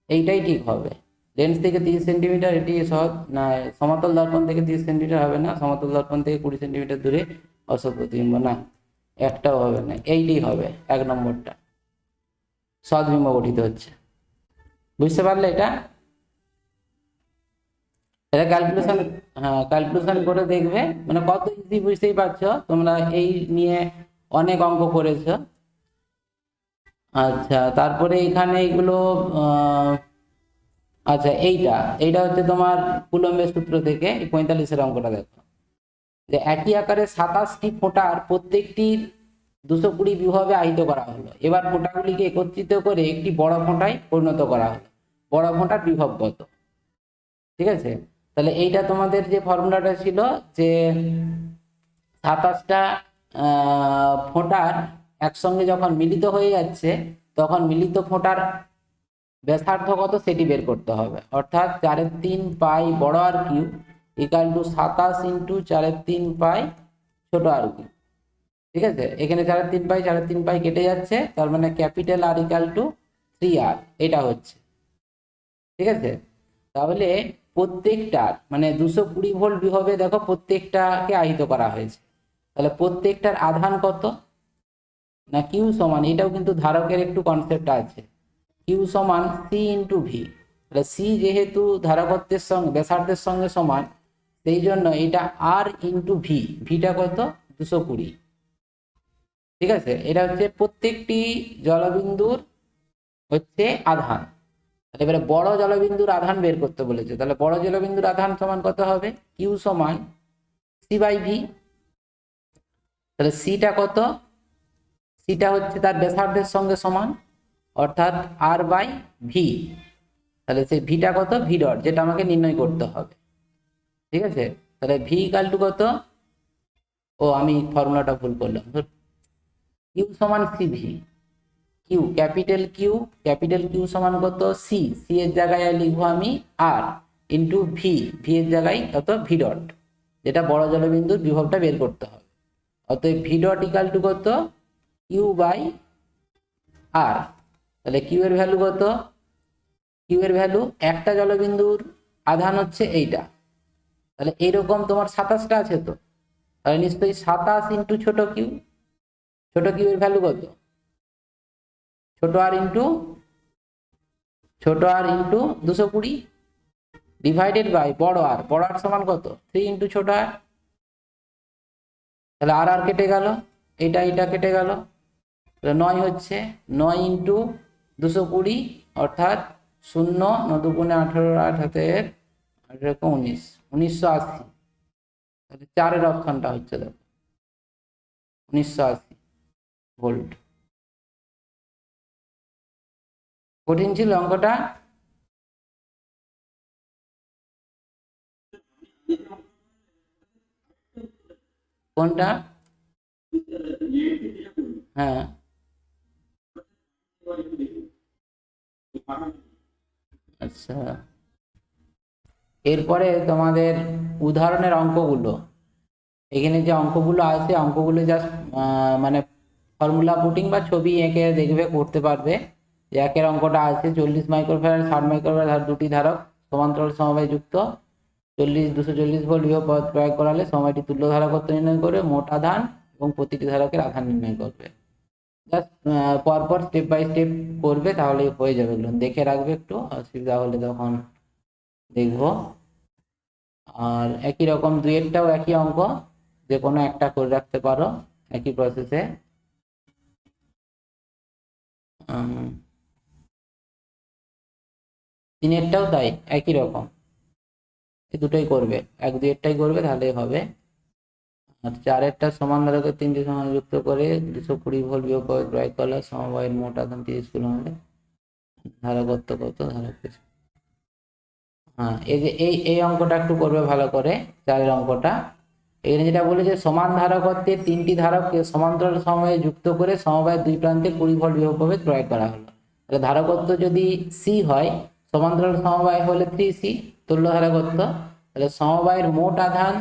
এইটাই ঠিক হবে। লেন্স থেকে 30 সেন্টিমিটার, এটি সৎ না, সমতল দর্পণ থেকে 30 সেন্টিমিটার হবে না, সমতল দর্পণ থেকে 20 সেন্টিমিটার দূরে অসৎ প্রতিবিম্ব, না একটাও হবে না, এইটাই হবে 1 নম্বরটা, সদ্বিম্ব গঠিত হচ্ছে। বুঝতে পারলে এটা? এটা ক্যালকুলেশন, হ্যাঁ ক্যালকুলেশন করে দেখবে, মানে কত ইজি বুঝতেই পারছো। তোমরা এই নিয়ে অনেক অঙ্ক করেছো। আচ্ছা, তারপরে এখানে এগুলো আচ্ছা এইটা এইটা হচ্ছে তোমার কুলম্বের সূত্র থেকে এই 45-এর অঙ্কটা দেখো, যে একই আকারে 27টি ফোঁটার প্রত্যেকটির 220 বিভবে আহিত করা হলো। এবার ফোঁটাগুলিকে একত্রিত করে একটি বড় ফোঁটায় পরিণত করা হলো। বড় ফোঁটার বিভব কত? ঠিক আছে, তাহলে এইটা তোমাদের যে ফর্মুলাটা ছিল যে 27টা ফোঁটার একসঙ্গে যখন মিলিত হয়ে যাচ্ছে তখন মিলিত ফোঁটার ব্যাসার্ধ কত সেটি বের করতে হবে। অর্থাৎ 4/3 পাই বড় আর কিউব ইকাল টু 27 ইন্টু 4/3 পাই ছোট আর কিউব। ঠিক আছে, এখানে 4/3 পাই কেটে যাচ্ছে, তার মানে capital R equal to 3r, এটা হচ্ছে। ঠিক আছে? তাহলে প্রত্যেকটার মানে 220 ভোল্ট বিভবে দেখো প্রত্যেকটাকে আহিত করা হয়েছে, তাহলে প্রত্যেকটার আধান কত না কিউ সমান, এটাও কিন্তু ধারকের একটু কনসেপ্ট আছে, কিউ সমান সি ইন্টু ভি। তাহলে সি যেহেতু ধারকত্বের সঙ্গে ব্যাসার্ধের সঙ্গে সমান, সেই জন্য এটা আর ইন্টু ভি, ভিটা কত 220। ঠিক আছে, এটা হচ্ছে প্রত্যেকটি জলবিন্দুর হচ্ছে আধান। তাহলে এবারে বড় জলবিন্দুর আধান বের করতে বলেছে, তাহলে বড় জলবিন্দুর আধান সমান কত হবে, কিউ সমান সি বাই ভি। তাহলে সিটা কত, সিটা হচ্ছে তার ব্যাসার্ধের সঙ্গে সমান অর্থাৎ আর বাই ভি। তাহলে সেই ভিটা কত, ভি ডট, যেটা আমাকে নির্ণয় করতে হবে। ঠিক আছে, তাহলে ভি ইকাল টু কত, ও আমি ফর্মুলাটা ভুল করলাম, কিউ সমান সি ভি, ক্যাপিটাল কিউ সমান কত সি, সি এর জায়গায় লিখবো আমি আর ইন্টু ভি, ভি এর জায়গায় কত ভি ডট, যেটা বড় জলবিন্দুর বিভবটা বের করতে হবে। অতএব ভি ডট ইকাল টু কত, কিউ বাই আর। তাহলে কিউ এর ভ্যালু কত, কিউ এর ভ্যালু একটা জলবিন্দুর আধান হচ্ছে এইটা, তাহলে এইরকম তোমার 27টা আছে, তো তাহলে নিশ্চয়ই 27 ইন্টু ছোট কিউ, ছোট কিউ এর ভ্যালু কত, ছোট আর ইন্টু 220 ডিভাইডেড বাই বড় আর সমান কত 3 ইন্টু ছোট আর। তাহলে আর আর কেটে গেল, এটা কেটে গেল, তাহলে 9 হচ্ছে, 9 ইন্টু 220 অর্থাৎ 0, 9 দুগুণে 18, 8 হাতে 19, 1980। তাহলে 4-এর অপশনটা হচ্ছে দেখো 1980 ভোল্ট। কঠিন ছিল অঙ্কটা? কোনটা? হ্যাঁ, আচ্ছা, এরপরে তোমাদের উদাহরণের অঙ্কগুলো, এখানে যে অঙ্কগুলো আছে অঙ্কগুলো জাস্ট মানে ফর্মুলা পুটিং বা ছবি এঁকে দেখবে, করতে পারবে। যে একের অঙ্কটা আছে 40 মাইক্রোফ্যারাড 60 মাইক্রোফ্যারাড দুটি ধারক সমান্তরাল সমবায় যুক্ত 240 ভোল্ট বিভব প্রয়োগ করালে সময়টি তুল্য ধারকত্ব নির্ণয় করে মোট আধান এবং প্রতিটি ধারকের আধান নির্ণয় করবে। জাস্ট পরপর স্টেপ বাই স্টেপ করবে, তাহলে হয়ে যাবে, এগুলো দেখে রাখবে, একটু অসুবিধা হলে তখন দেখবো। আর একই রকম দুইয়েরটাও একই অঙ্ক, যে কোনো একটা করে রাখতে পারো একই প্রসেসে। তিনেরটাও তাই একই রকম, এই দুটোই করবে, এক দুইয়েরটাই করবে তাহলে হবে। আর চারেরটা সমান ধারকের তিনটি সমান যুক্ত করে 220 ভোল্ট বিভব প্রয়োগ করলে সমবায়ের মোট আধান 30 কুলম্ব হলে ধারকত্ব কত, ধারক। হ্যাঁ, এই যে এই অঙ্কটা একটু করবে ভালো করে, চারের অঙ্কটা। এখানে যেটা বলে যে সমান ধারকত্বের তিনটি ধারককে সমান্তরাল সমবায়ে যুক্ত করে সমবায়ের দুই প্রান্তে 20 ভোল্ট বিভব প্রয়োগ করা হলো। তাহলে ধারকত্ব যদি সি হয়, সমান্তরাল সমবায় হলে 3C তুল্য ধারকত্ব, তাহলে সমবায়ের মোট আধান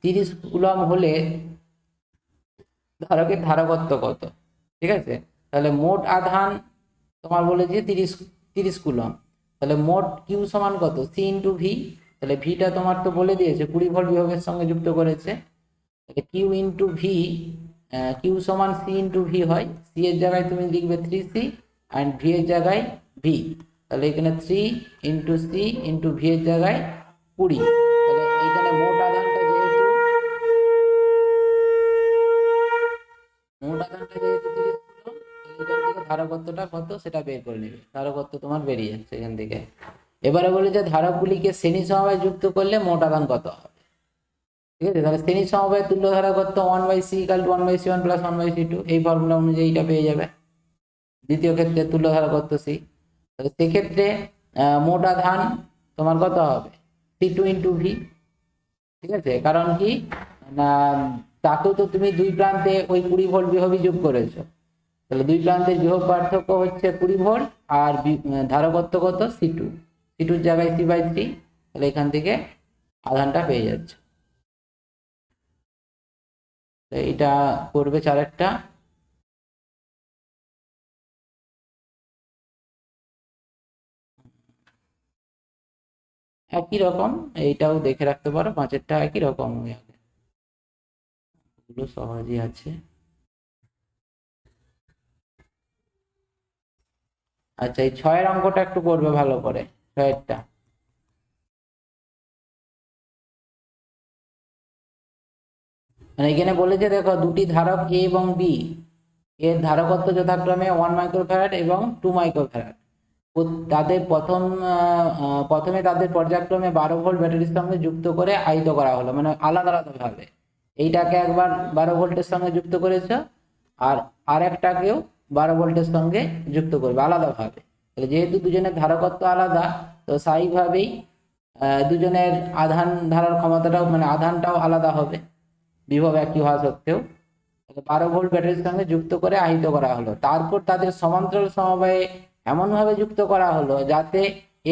30 কুলম্ব হলে ধারকের ধারকত্ব কত? ঠিক আছে, তাহলে মোট আধান তোমার বলেছে 30 কুলম্ব, তাহলে মোট কিউ সমান কত সি ইন্টু ভি। তাহলে ভিটা তোমার তো বলে দিয়েছে 20 ভোল্ট বিভবের সঙ্গে যুক্ত করেছে, তাহলে কিউ ইন্টু ভি, কিউ সমান সি ইন্টু ভি হয়, সি এর জায়গায় তুমি লিখবে 3C অ্যান্ড ভি এর জায়গায় ভি। তাহলে এখানে 3 ইন্টু সি ইন্টু ভি এর জায়গায় 20। তাহলে এইখানে মোট আধানটা যেহেতু 30 কুলম্ব, তাহলে এখান থেকে ধারকত্বটা কত সেটা বের করে নেবে, ধারকত্ব তোমার বেরিয়ে যাচ্ছে এখান থেকে। এবারে বলি যে ধারকগুলিকে শ্রেণী সমবায়ে যুক্ত করলে মোট আধান কত হবে। ঠিক আছে, তাহলে শ্রেণী সমবায়ে তুল্য ধারকত্ব 1/c equal to 1/c1 plus 1/c2, এই ফর্মুলা অনুযায়ী এটা পেয়ে যাবে। দ্বিতীয় ক্ষেত্রে তুল্য ধারকত্ব সি, তাহলে সেক্ষেত্রে মোট আধান তোমার কত হবে C2 ইন্টু ভি। ঠিক আছে, কারণ কি না, তাকেও তো তুমি দুই প্রান্তে ওই 20 ভোল্ট বিভবই যোগ করেছো, তাহলে দুই প্রান্তের বিভব পার্থক্য হচ্ছে 20 ভোল্ট, আর ধারকত্ব কত C2, C2 জায়গায় C/3, তাহলে এখান থেকে আধানটা পেয়ে যাচ্ছে। এটা করবে চারেরটা। একই রকম, এইটাও দেখে রাখতে পারো, পাঁচেরটা একই রকম এগুলো সহজই আছে। আচ্ছা, এই ছয়ের অঙ্কটা একটু করবে ভালো করে, ছয়েরটা। মানে এখানে বলেছে দেখো, দুটি ধারক এ এবং বি এর ধারকত্ব যথাক্রমে 1 মাইক্রোফ্যারাড এবং 2 মাইক্রোফ্যারাড। তাদের প্রথমে তাদের পর্যায়ক্রমে 12 ভোল্ট ব্যাটারির সঙ্গে যুক্ত করে আহিত করা হলো, মানে আলাদা আলাদা ভাবে। এইটাকে একবার 12 ভোল্টের সঙ্গে যুক্ত করেছে, আর আরেকটাকেও 12 ভোল্টের সঙ্গে যুক্ত করবে আলাদা ভাবে। যেহেতু দুজনের ধারকত্ব আলাদা, তো স্বাভাবিকভাবেই দুজনের আধান ধারার ক্ষমতাটাও, মানে আধানটাও আলাদা হবে, বিভব একই হওয়া সত্ত্বেও। 12 ভোল্ট ব্যাটারির সঙ্গে যুক্ত করে আহিত করা হলো। তারপর তাদের সমান্তরাল সমবায়ে এমন ভাবে যুক্ত করা হলো যাতে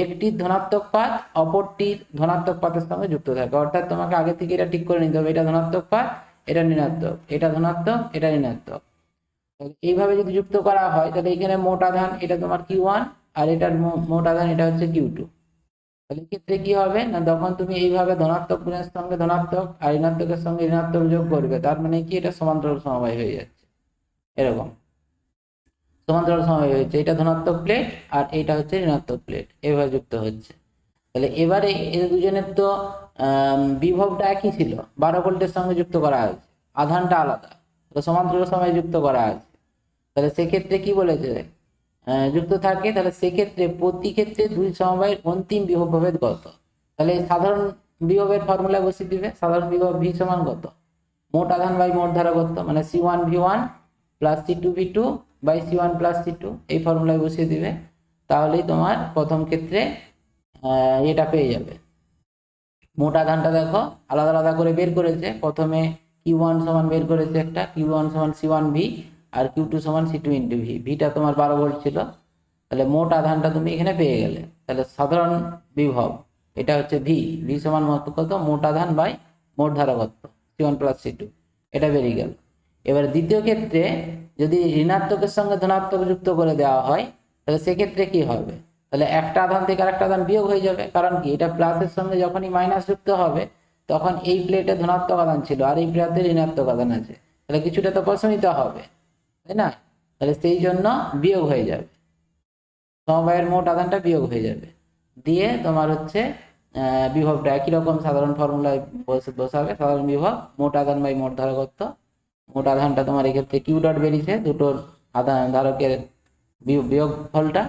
একটির ধনাত্মক পাত অপরটির ধনাত্মক পাতের সঙ্গে যুক্ত থাকে। অর্থাৎ তোমাকে আগে থেকে এটা ঠিক করে নিতে হবে, এটা ধনাত্মক পাত, এটা ঋণাত্মক, এটা ধনাত্মক, এটা ঋণাত্মক। এইভাবে যদি যুক্ত করা হয়, তাহলে এখানে মোট আধান এটা তোমার Q1, আর এটার মোট আধান এটা হচ্ছে Q2। তাহলে ক্ষেত্রে কি হবে না, যখন তুমি এইভাবে ধনাত্মক গুণের সঙ্গে ধনাত্মক আর ঋণাত্মকের সঙ্গে ঋণাত্মক যোগ করবে, তার মানে কি, এটা সমান্তরাল সমবায় হয়ে যাচ্ছে। এরকম সমান্তরাল সমবায় হয়েছে, এটা ধনাত্মক প্লেট আর এটা হচ্ছে ঋণাত্মক প্লেট, এভাবে যুক্ত হচ্ছে। তাহলে এবারে এই দুজনের তো বিভবটা একই ছিল, 12 ভোল্টের সঙ্গে যুক্ত করা হয়েছে, আধানটা আলাদা, তো সমান্তরাল সমবায় যুক্ত করা আছে। তাহলে সেক্ষেত্রে কি বলেছে, যুক্ত থাকে, তাহলে সেক্ষেত্রে প্রতি ক্ষেত্রে দুই সমবায়ের অন্তিম বিভব ভেদ কত। তাহলে সাধারণ বিভবের ফর্মুলা বসিয়ে দিবে, সাধারণ বিভব ভি সমান কত, মোট আধান বাই মোট ধারকত্ব, মানে C1V1 plus C2V2 by C1 plus C2, এই ফর্মুলায় বসিয়ে দিবে। তাহলেই তোমার প্রথম ক্ষেত্রে এটা পেয়ে যাবে। মোট আধানটা দেখো আলাদা আলাদা করে বের করেছে, প্রথমে Q1 সমান বের করেছে একটা, Q1 সমান C1V, আর Q2 সমান C2 ইন্টু ভি, ভিটা তোমার 12 ভোল্ট ছিল। তাহলে মোট আধানটা তুমি এখানে পেয়ে গেলে। তাহলে সাধারণ বিভব এটা হচ্ছে ভি, ভি সমান কত, মোট আধান বাই মোট ধারকত্ব C1 প্লাস C2, এটা বেরিয়ে গেল। এবার দ্বিতীয় ক্ষেত্রে যদি ঋণাত্মকের সঙ্গে ধনাত্মক যুক্ত করে দেওয়া হয়, তাহলে সেক্ষেত্রে কি হবে, তাহলে একটা আধান থেকে আরেকটা আধান বিয়োগ হয়ে যাবে, কারণ কি, এটা প্লাসের সঙ্গে যখনই মাইনাস যুক্ত হবে, তখন এই প্লেটে ধনাত্মক আধান ছিল আর এই প্লেটে ঋণাত্মক আধান আছে, তাহলে কিছুটা তো প্রশমিত হবে, তাই না। তাহলে সেই জন্য বিয়োগ হয়ে যাবে, সমবায়ের মোট আধানটা বিয়োগ হয়ে যাবে, দিয়ে তোমার হচ্ছে বিভবটা একই রকম সাধারণ ফর্মুলায় বসাবে। সাধারণ বিভব মোট আধান বাই মোট ধারকত্ব, মোট আধানটা তোমার এক্ষেত্রে কিউ ডট বেরিয়েছে, দুটোর আধান ধারকের বিয়োগ ফলটা,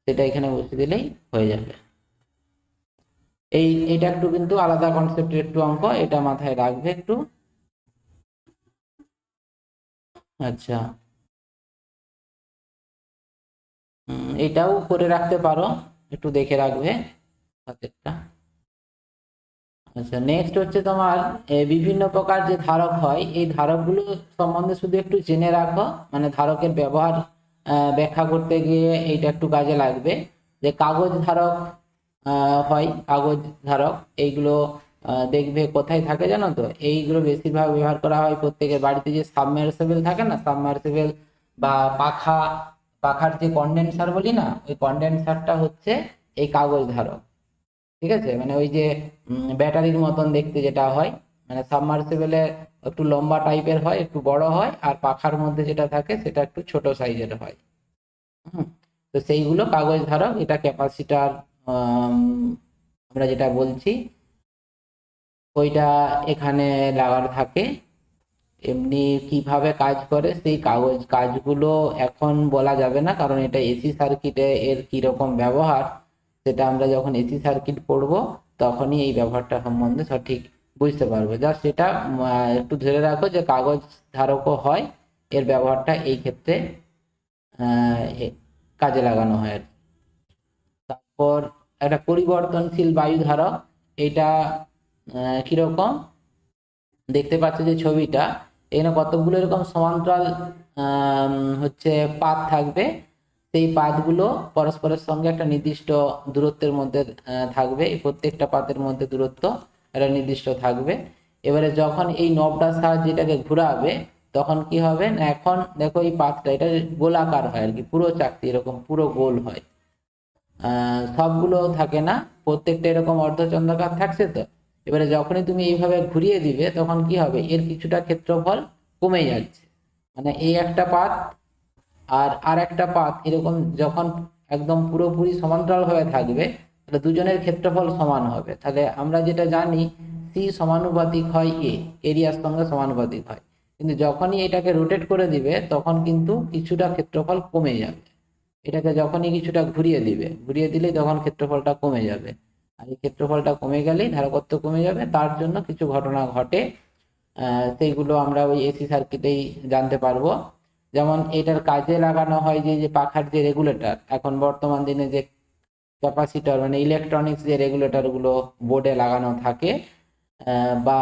সেটা এখানে বসিয়ে দিলেই হয়ে যাবে। এইটা একটু কিন্তু আলাদা কনসেপ্টের একটু অঙ্ক, এটা মাথায় রাখবে একটু। আচ্ছা, এটাও করে রাখতে পারো, একটু দেখে রাখবে হাতেরটা। আচ্ছা, নেক্সট হচ্ছে তোমার বিভিন্ন প্রকার যে ধারক হয়, এই ধারকগুলো সম্বন্ধে শুধু একটু জেনে রাখো, মানে ধারকের ব্যবহার ব্যাখ্যা করতে গিয়ে এইটা একটু কাজে লাগবে। যে কাগজ ধারক হয়, কাগজ ধারক এইগুলো দেখবে কোথায় থাকে জানো তো, এইগুলো বেশিরভাগ ব্যবহার করা হয় প্রত্যেকের বাড়িতে, যে সাবমার্সিবল থাকে না, সাবমার্সিবল বা পাখার যে কন্ডেন্সার বলি না, ওই কন্ডেন্সারটা হচ্ছে এই কাগজ ধারক। ঠিক আছে, মানে ওই যে ব্যাটারির মতন দেখতে যেটা হয়, মানে সাবমার্সিবলে একটু লম্বা টাইপের হয়, একটু বড় হয়, আর পাখার মধ্যে যেটা থাকে সেটা একটু ছোট সাইজের হয়। তো সেইগুলো কাগজ ধারক, এটা ক্যাপাসিটার আমরা যেটা বলছি ওইটা এখানে লাগানো থাকে। এমনি কিভাবে কাজ করে সেই কাজগুলো এখন বলা যাবে না, কারণ এটা এসি সার্কিটে এর কিরকম ব্যবহার, সেটা আমরা যখন এসি সার্কিট পড়ব তখনই এই ব্যবহারটা সম্বন্ধে সঠিক বুঝতে পারবো। জাস্ট এটা একটু ধরে রাখো যে কাগজ ধারকও হয়, এর ব্যবহারটা এই ক্ষেত্রে কাজে লাগানো হয় আর কি। তারপর একটা পরিবর্তনশীল বায়ু ধারক, এটা কিরকম দেখতে পাচ্ছ যে ছবিটা, এখানে কতগুলো এরকম সমান্তরাল হচ্ছে পাত থাকবে, সেই পাতগুলো পরস্পরের সঙ্গে একটা নির্দিষ্ট দূরত্বের মধ্যে থাকবে, এই প্রত্যেকটা পাতের মধ্যে দূরত্ব একটা নির্দিষ্ট থাকবে। এবারে যখন এই নবটার সাহায্যে এটাকে ঘোরাবে, তখন কি হবে না, এখন দেখো এই পাতটা এটা গোলাকার হয় আর কি, পুরো চাকতি এরকম পুরো গোল হয়। সবগুলো থাকে না, প্রত্যেকটা এরকম অর্ধচন্দ্রাকার থাকছে। তো এবারে যখনই তুমি এইভাবে ঘুরিয়ে দিবে তখন কি হবে, এর কিছুটা ক্ষেত্রফল কমে যাচ্ছে, মানে এই একটা পাত আর একটা পাত এরকম যখন একদম পুরোপুরি সমান্তরাল হয়ে থাকবে, তাহলে দুজনের ক্ষেত্রফল সমান হবে। তাহলে আমরা যেটা জানি সি সমানুপাতিক হয় এরিয়ার সঙ্গে সমানুপাতিক হয়, কিন্তু যখনই এটাকে রোটেট করে দিবে তখন কিন্তু কিছুটা ক্ষেত্রফল কমে যাবে। এটাকে যখনই কিছুটা ঘুরিয়ে দিবে, ঘুরিয়ে দিলেই তখন ক্ষেত্রফলটা কমে যাবে, আর এই ক্ষেত্রফলটা কমে গেলেই ধারকত্ব কমে যাবে। তার জন্য কিছু ঘটনা ঘটে, সেইগুলো আমরা ওই এসি সার্কিটেই জানতে পারবো। যেমন এটার কাজে লাগানো হয় যে যে পাখার যে রেগুলেটর, এখন বর্তমান দিনে যে ক্যাপাসিটর মানে ইলেকট্রনিক্স যে রেগুলেটর গুলো বোর্ডে লাগানো থাকে, বা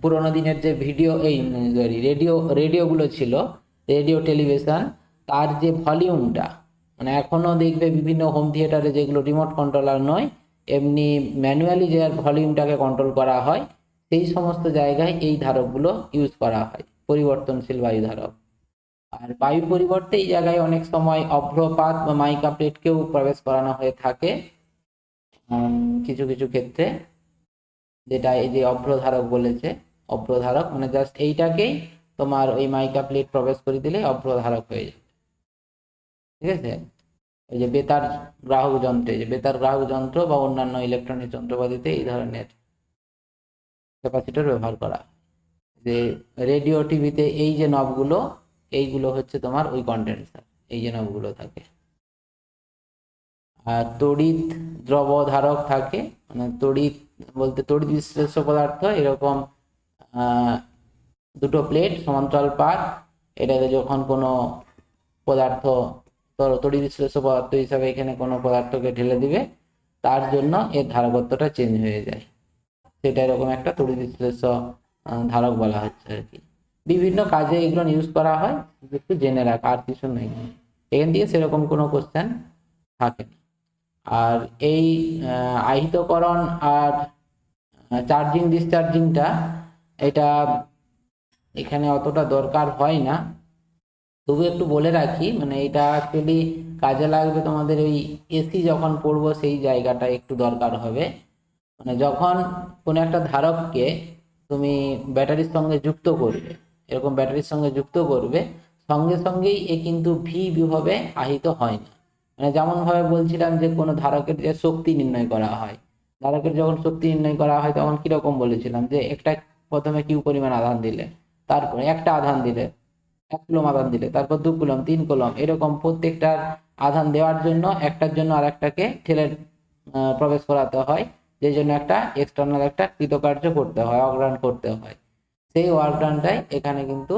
পুরোনো দিনের যে ভিডিও এই রেডিওগুলো ছিল, রেডিও টেলিভিশন, তার যে ভলিউমটা, মানে এখনো দেখবে বিভিন্ন হোম থিয়েটারে যেগুলো রিমোট কন্ট্রোলার নয়, এমনি ম্যানুয়ালি যে ভলিউমটাকে কন্ট্রোল করা হয়, সেই সমস্ত জায়গায় এই ধারকগুলো ইউজ করা হয়, পরিবর্তনশীল বায়ু ধারক। আর বায়ু পরিবর্তে এই জায়গায় অনেক সময় অভ্রপাত বা মাইকা প্লেটকেও প্রবেশ করানো হয়ে থাকে কিছু কিছু ক্ষেত্রে, যেটা এই যে অভ্রধারক বলেছে। অভ্রধারক মানে জাস্ট এইটাকেই তোমার ওই মাইকা প্লেট প্রবেশ করে দিলে অভ্রধারক হয়ে যাবে, ঠিক আছে। এই যে বেতার গ্রাহক যন্ত্রে, যে বেতার গ্রাহক যন্ত্র বা অন্যান্য ইলেকট্রনিক যন্ত্রপাতিতে এই ধরনের ক্যাপাসিটর ব্যবহার করা। যে রেডিও টিভিতে এই যে নবগুলো, এইগুলো হচ্ছে তোমার ওই কন্ডেন্সার, এই যে নবগুলো থাকে। আর তড়িৎ দ্রব ধারক থাকে, মানে তড়িৎ বলতে তড়িৎ বিশ্লেষ্য পদার্থ, এরকম দুটো প্লেট সমান্তরাল পাত, এটাকে যখন কোনো পদার্থ তড়িৎ বিশ্লেষ্য পদার্থ হিসাবে এখানে কোনো পদার্থকে ঢেলে দিবে, তার জন্য এর ধারকত্বটা চেঞ্জ হয়ে যায়, সেটা এরকম একটা তড়িৎ বিশ্লেষ্য ধারক বলা হচ্ছে আর কি। বিভিন্ন কাজে এগুলো ইউজ করা হয়, একটু জেনে রাখ, আর কিছু নেই এখান থেকে, সেরকম কোনো কোশ্চেন থাকে না। আর এই আহিতকরণ আর চার্জিং ডিসচার্জিংটা, এটা এখানে অতটা দরকার হয় না, তবু একটু বলে রাখি, মানে এটা অ্যাকচুয়ালি কাজে লাগবে তোমাদের ওই এসি যখন পড়বো সেই জায়গাটা একটু দরকার হবে। মানে যখন কোনো একটা ধারককে তুমি ব্যাটারির সঙ্গে যুক্ত করবে, এরকম ব্যাটারির সঙ্গে যুক্ত করবে, সঙ্গে সঙ্গেই এ কিন্তু ভি বিভবে আহিত হয় না। মানে যেমন ভাবে বলছিলাম যে কোনো ধারকের যে শক্তি নির্ণয় করা হয়, ধারকের যখন শক্তি নির্ণয় করা হয় তখন কিরকম বলেছিলাম যে একটা প্রথমে কিউ পরিমাণ আধান দিলে, তারপরে একটা আধান দিলে 1 কুলম আধান দিলে, তারপর 2 কুলম 3 কুলম, এরকম প্রত্যেকটার আধান দেওয়ার জন্য একটার জন্য আরেকটাকে ঠেলে প্রবেশ করাতে হয়, যে জন্য একটা এক্সটার্নাল একটা কৃতকার্য করতে হয়, অগ্রাণ করতে হয়। সেই ওয়ার্কডানটাই এখানে কিন্তু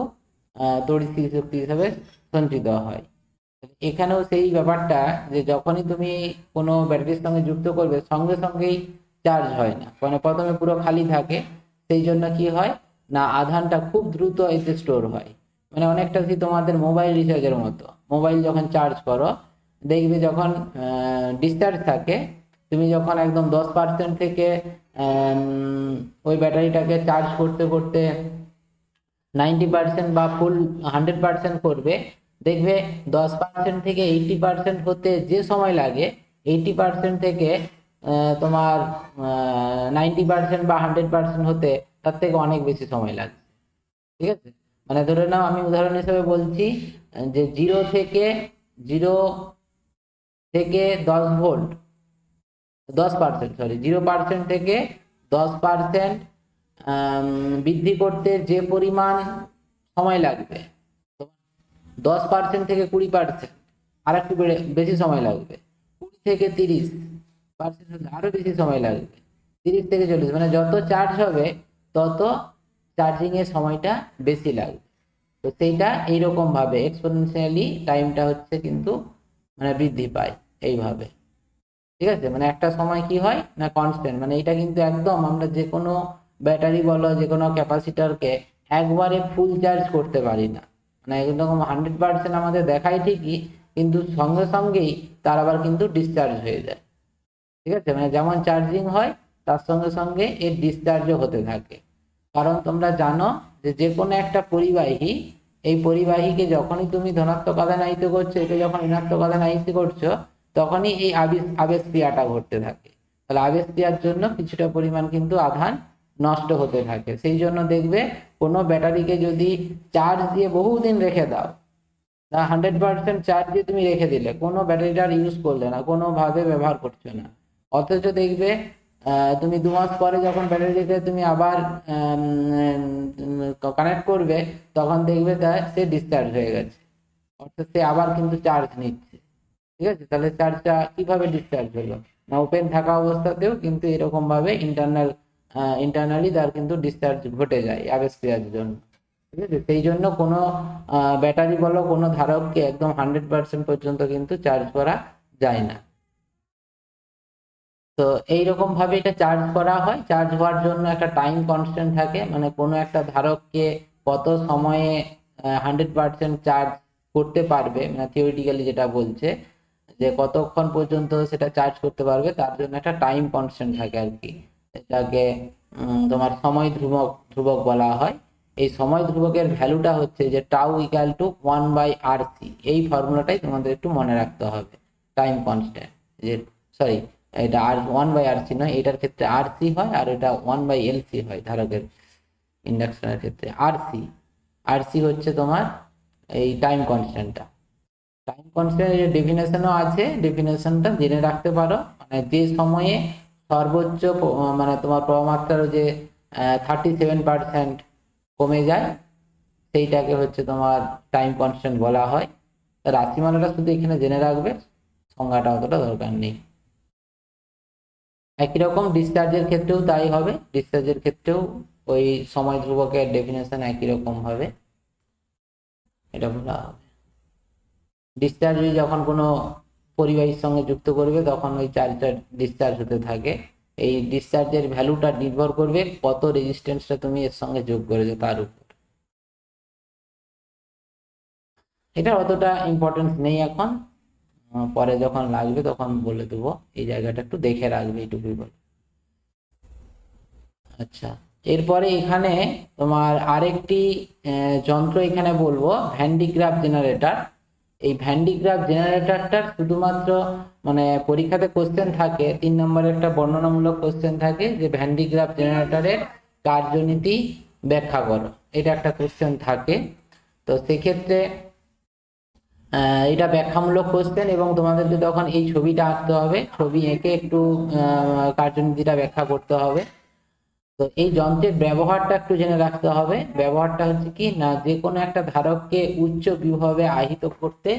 তড়িৎ শক্তি হিসেবে সঞ্চিত হয়। এখানেও সেই ব্যাপারটা, যে যখনই তুমি কোনো ব্যাটারির সঙ্গে যুক্ত করবে সঙ্গে সঙ্গেই চার্জ হয় না, মানে প্রথমে পুরো খালি থাকে, সেই জন্য কি হয় না, আধানটা খুব দ্রুত এতে স্টোর হয়। মানে অনেকটা কি তোমাদের মোবাইল রিচার্জের মতো, মোবাইল যখন চার্জ করো দেখবে যখন ডিসচার্জ থাকে, তুমি যখন একদম 10% থেকে ওই ব্যাটারিটাকে চার্জ করতে করতে 90% বা ফুল 100% করবে, দেখবে 10% থেকে 80% হতে যে সময় লাগে, 80% থেকে তোমার 90% বা 100% হতে তার থেকে অনেক বেশি সময় লাগে, ঠিক আছে। মানে ধরে নাও আমি উদাহরণ হিসেবে বলছি, যে জিরো থেকে 10 ভোল্ট, 10% সরি 0% থেকে 10% বৃদ্ধি করতে যে পরিমাণ সময় লাগবে, 10% থেকে 20% আর একটু বেশি সময় লাগবে, 20 থেকে 30% আরো বেশি সময় লাগবে, 30 থেকে 40, মানে যত চার্জ হবে তত চার্জিং এর সময়টা বেশি লাগবে। তো সেইটা এইরকম ভাবে এক্সপোনেনশিয়ালি টাইমটা হচ্ছে কিন্তু মানে বৃদ্ধি পায় এইভাবে, ঠিক আছে। মানে একটা সময় কি হয় না কনস্ট্যান্ট, মানে এটা কিন্তু একদম আমরা যে কোনো ব্যাটারি বলো যে কোনো ক্যাপাসিটরকে একবারে ফুল চার্জ করতে পারি না, মানে একদম 100% আমাদের দেখায় ঠিকই, কিন্তু সঙ্গে সঙ্গেই তার আবার কিন্তু ডিসচার্জ হয়ে যায়, ঠিক আছে। মানে যেমন চার্জিং হয় তার সঙ্গে সঙ্গে এর ডিসচার্জও হতে থাকে। কারণ তোমরা জানো যে যে কোনো একটা পরিবাহী, এই পরিবাহীকে যখনই তুমি ধনাত্মক আধান আহিত করছো, একে যখন ঋণাত্মক আধান আহিত করছো, তখনই এই আবেশ ক্রিয়াটা ঘটতে থাকে। তাহলে আবেশ ক্রিয়ার জন্য কিছুটা পরিমাণ কিন্তু আধান নষ্ট হতে থাকে। সেই জন্য দেখবে কোনো ব্যাটারিকে যদি চার্জ দিয়ে বহুদিন রেখে দাও, 100% চার্জ দিয়ে তুমি রেখে দিলে, কোনো ব্যাটারিটা আর ইউজ করলে না, কোনোভাবে ব্যবহার করছো না, অথচ দেখবে তুমি 2 মাস পরে যখন ব্যাটারিতে তুমি আবার কানেক্ট করবে, তখন দেখবে সে ডিসচার্জ হয়ে গেছে, অর্থাৎ সে আবার কিন্তু চার্জ নিচ্ছে। ঠিক আছে, তাহলে চার্জটা কিভাবে ডিসচার্জ হলো না, ওপেন থাকা অবস্থাতেও কিন্তু এরকম ভাবে ইন্টারনালি তার কিন্তু ডিসচার্জ ঘটে যায় আবেশ ক্রিয়ার জন্য। ঠিক আছে, সেই জন্য কোনো ব্যাটারি বলো কোনো ধারককে একদম 100% পর্যন্ত কিন্তু চার্জ করা যায় না। তো এইরকম ভাবে এটা চার্জ করা হয়। চার্জ হওয়ার জন্য একটা টাইম কনস্ট্যান্ট থাকে, মানে কোনো একটা ধারককে কত সময়ে 100% চার্জ করতে পারবে, মানে থিওরিটিক্যালি যেটা বলছে যে কতক্ষণ পর্যন্ত সেটা চার্জ করতে পারবে, তার জন্য একটা টাইম কনস্ট্যান্ট থাকে আর কি। এটাকে তোমার সময় ধ্রুবক ধ্রুবক বলা হয়। এই সময় ধ্রুবকের ভ্যালুটা হচ্ছে যে টাউ ইকুয়াল টু 1/RC। এই ফর্মুলাটাই তোমাদের একটু মনে রাখতে হবে। টাইম কনস্ট্যান্ট, যে সরি, এটা R1/RC নয়, এটার ক্ষেত্রে RC হয়, আর এটা 1/LC হয় ধারকের ইন্ডাকশনের ক্ষেত্রে। RC হচ্ছে তোমার এই টাইম কনস্ট্যান্টটা। টাইম কনস্ট্যান্টের ডেফিনেশনও আছে, ডেফিনেশনটা জেনে রাখতে পারো। মানে যে সময়ে সর্বোচ্চ মানে তোমার প্রবাহমাত্রার যে 37% কমে যায়, সেইটাকে হচ্ছে তোমার টাইম কনস্ট্যান্ট বলা হয়। রাশিমালাটা শুধু এখানে জেনে রাখবে, সংজ্ঞাটা অতটা দরকার নেই। একই রকম ডিসচার্জের ক্ষেত্রেও তাই হবে, ডিসচার্জের ক্ষেত্রেও ওই সময় ধ্রুবকের ডেফিনেশন একই রকম ভাবে এটা বলা হবে। ডিসচার্জ যখন কোনো পরিবাহীর সঙ্গে যুক্ত করবে, তখন ওই চার্জটা ডিসচার্জ হতে থাকে। এই ডিসচার্জের ভ্যালুটা নির্ভর করবে কত রেজিস্ট্যান্সটা তুমি এর সঙ্গে যোগ করেছো তার উপর। এটা অতটা ইম্পর্টেন্স নেই এখন, পরে যখন লাগবে তখন বলে দেবো। এই জায়গাটা একটু দেখে রাখবে, এইটুকুই বল। আচ্ছা, এরপরে এখানে তোমার আরেকটি যন্ত্র এখানে বলবো, ভ্যান ডি গ্রাফ জেনারেটর। এই ভ্যান ডি গ্রাফ জেনারেটরটার শুধুমাত্র মানে পরীক্ষাতে কোশ্চেন থাকে, 3 নম্বরের একটা বর্ণনামূলক কোশ্চেন থাকে যে ভ্যান ডি গ্রাফ জেনারেটরের কার্যনীতি ব্যাখ্যা করো, এটা একটা কোশ্চেন থাকে। তো সেক্ষেত্রে এটা ব্যাখ্যামূলক কোশ্চেন, এবং তোমাদেরকে তখন এই ছবিটা আঁকতে হবে, ছবি এঁকে একটু কার্যনীতিটা ব্যাখ্যা করতে হবে। তো এই যন্ত্রের ব্যবহারটা একটু জেনে রাখতে হবে। ব্যবহারটা হচ্ছে কি না, যে কোনো একটা ধারককে উচ্চ বিভবে আহিত করতে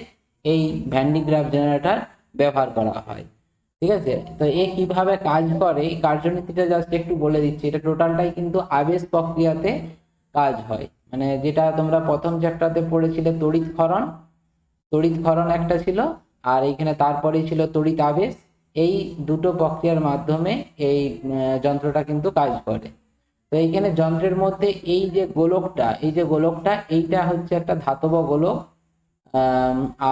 এই ভ্যান ডি গ্রাফ জেনারেটর ব্যবহার করা হয়। ঠিক আছে, তো এ কিভাবে কাজ করে এই কার্যনীতিটা জাস্ট একটু বলে দিচ্ছি। এটা টোটালটাই কিন্তু আবেশ প্রক্রিয়াতে কাজ হয়, মানে যেটা তোমরা প্রথম চ্যাপ্টারতে পড়েছিলে তড়িৎ ক্ষরণ একটা ছিল, আর এইখানে তারপরেই ছিল তড়িৎ আবেশ। এই দুটো প্রক্রিয়ার মাধ্যমে এই যন্ত্রটা কিন্তু কাজ করে। তো এইখানে যন্ত্রের মধ্যে এই যে গোলকটা এইটা হচ্ছে একটা ধাতব গোলক,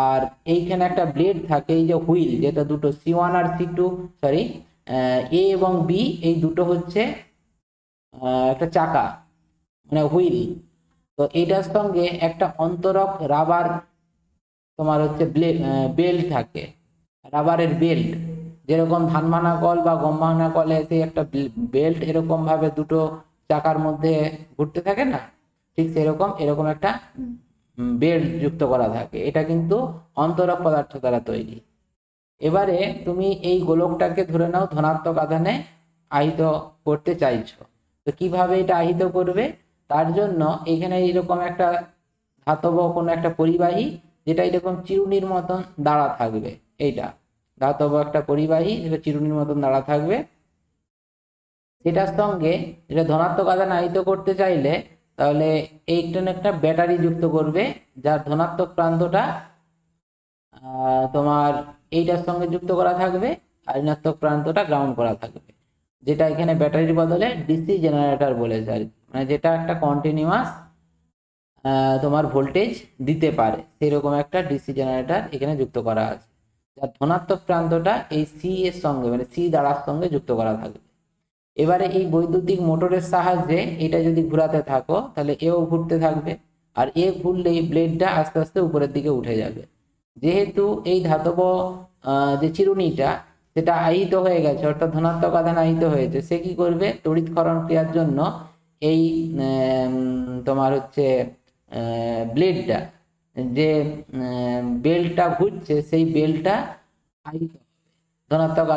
আর এইখানে একটা ব্লেড থাকে, এই যে হুইল, যেটা দুটো C1 আর C2, সরি A এবং B, এই দুটো হচ্ছে একটা চাকা, মানে হুইল। তো এইটার সঙ্গে একটা অন্তরক রাবার তোমার হচ্ছে বেল্ট থাকে, রাবারের বেল্ট, যেরকম ধান ভাঙা কল বা গম ভাঙা কলে সেই একটা বেল্ট এরকম ভাবে দুটো চাকার মধ্যে ঘুরতে থাকে না, ঠিক সেরকম এরকম একটা বেল্ট যুক্ত করা থাকে। এটা কিন্তু অন্তরক পদার্থ দ্বারা তৈরি। এবারে তুমি এই গোলকটাকে ধরে নাও ধনাত্মক আধানে আহিত করতে চাইছো, তো কিভাবে এটা আহিত করবে? তার জন্য এখানে এরকম একটা ধাতব কোনো একটা পরিবাহী, যেটা এরকম চিরুনির মতন দাঁড়া থাকবে, এইটা ধাতব একটা পরিবাহী যেটা চিরুনির মতন দাঁড়া থাকবে। সেটার সঙ্গে যেটা ধনাত্মক আধান আহিত করতে চাইলে তাহলে এইখানে একটা ব্যাটারি যুক্ত করবে, যার ধনাত্মক প্রান্তটা তোমার এইটার সঙ্গে যুক্ত করা থাকবে, আর ঋণাত্মক প্রান্তটা গ্রাউন্ড করা থাকবে, যেটা এখানে ব্যাটারির বদলে ডিসি জেনারেটর বলেছে আর কি, মানে যেটা একটা কন্টিনিউয়াস তোমার ভোল্টেজ দিতে পারে, সেরকম একটা ডিসি জেনারেটর এখানে যুক্ত করা আছে, যার ধনাত্মক প্রান্তটা এই সি এর সঙ্গে, মানে সি দাঁড়ার সঙ্গে যুক্ত করা থাকবে। এবারে এই বৈদ্যুতিক মোটরের সাহায্যে এটা যদি ঘোরাতে থাকো, তাহলে এও ঘুরতে থাকবে, আর এ ঘুরলেই ব্লেডটা আস্তে আস্তে উপরের দিকে উঠে যাবে। যেহেতু এই ধাতব যে চিরুনিটা সেটা আহিত হয়ে গেছে, অর্থাৎ ধনাত্মক আধান আহিত হয়েছে, সে কি করবে, তড়িৎক্ষরণ ক্রিয়ার জন্য এই তোমার হচ্ছে ব্লেডটা, যে বেলটা ঘুরছে সেই বেলটা আহিত, ধনাত্মক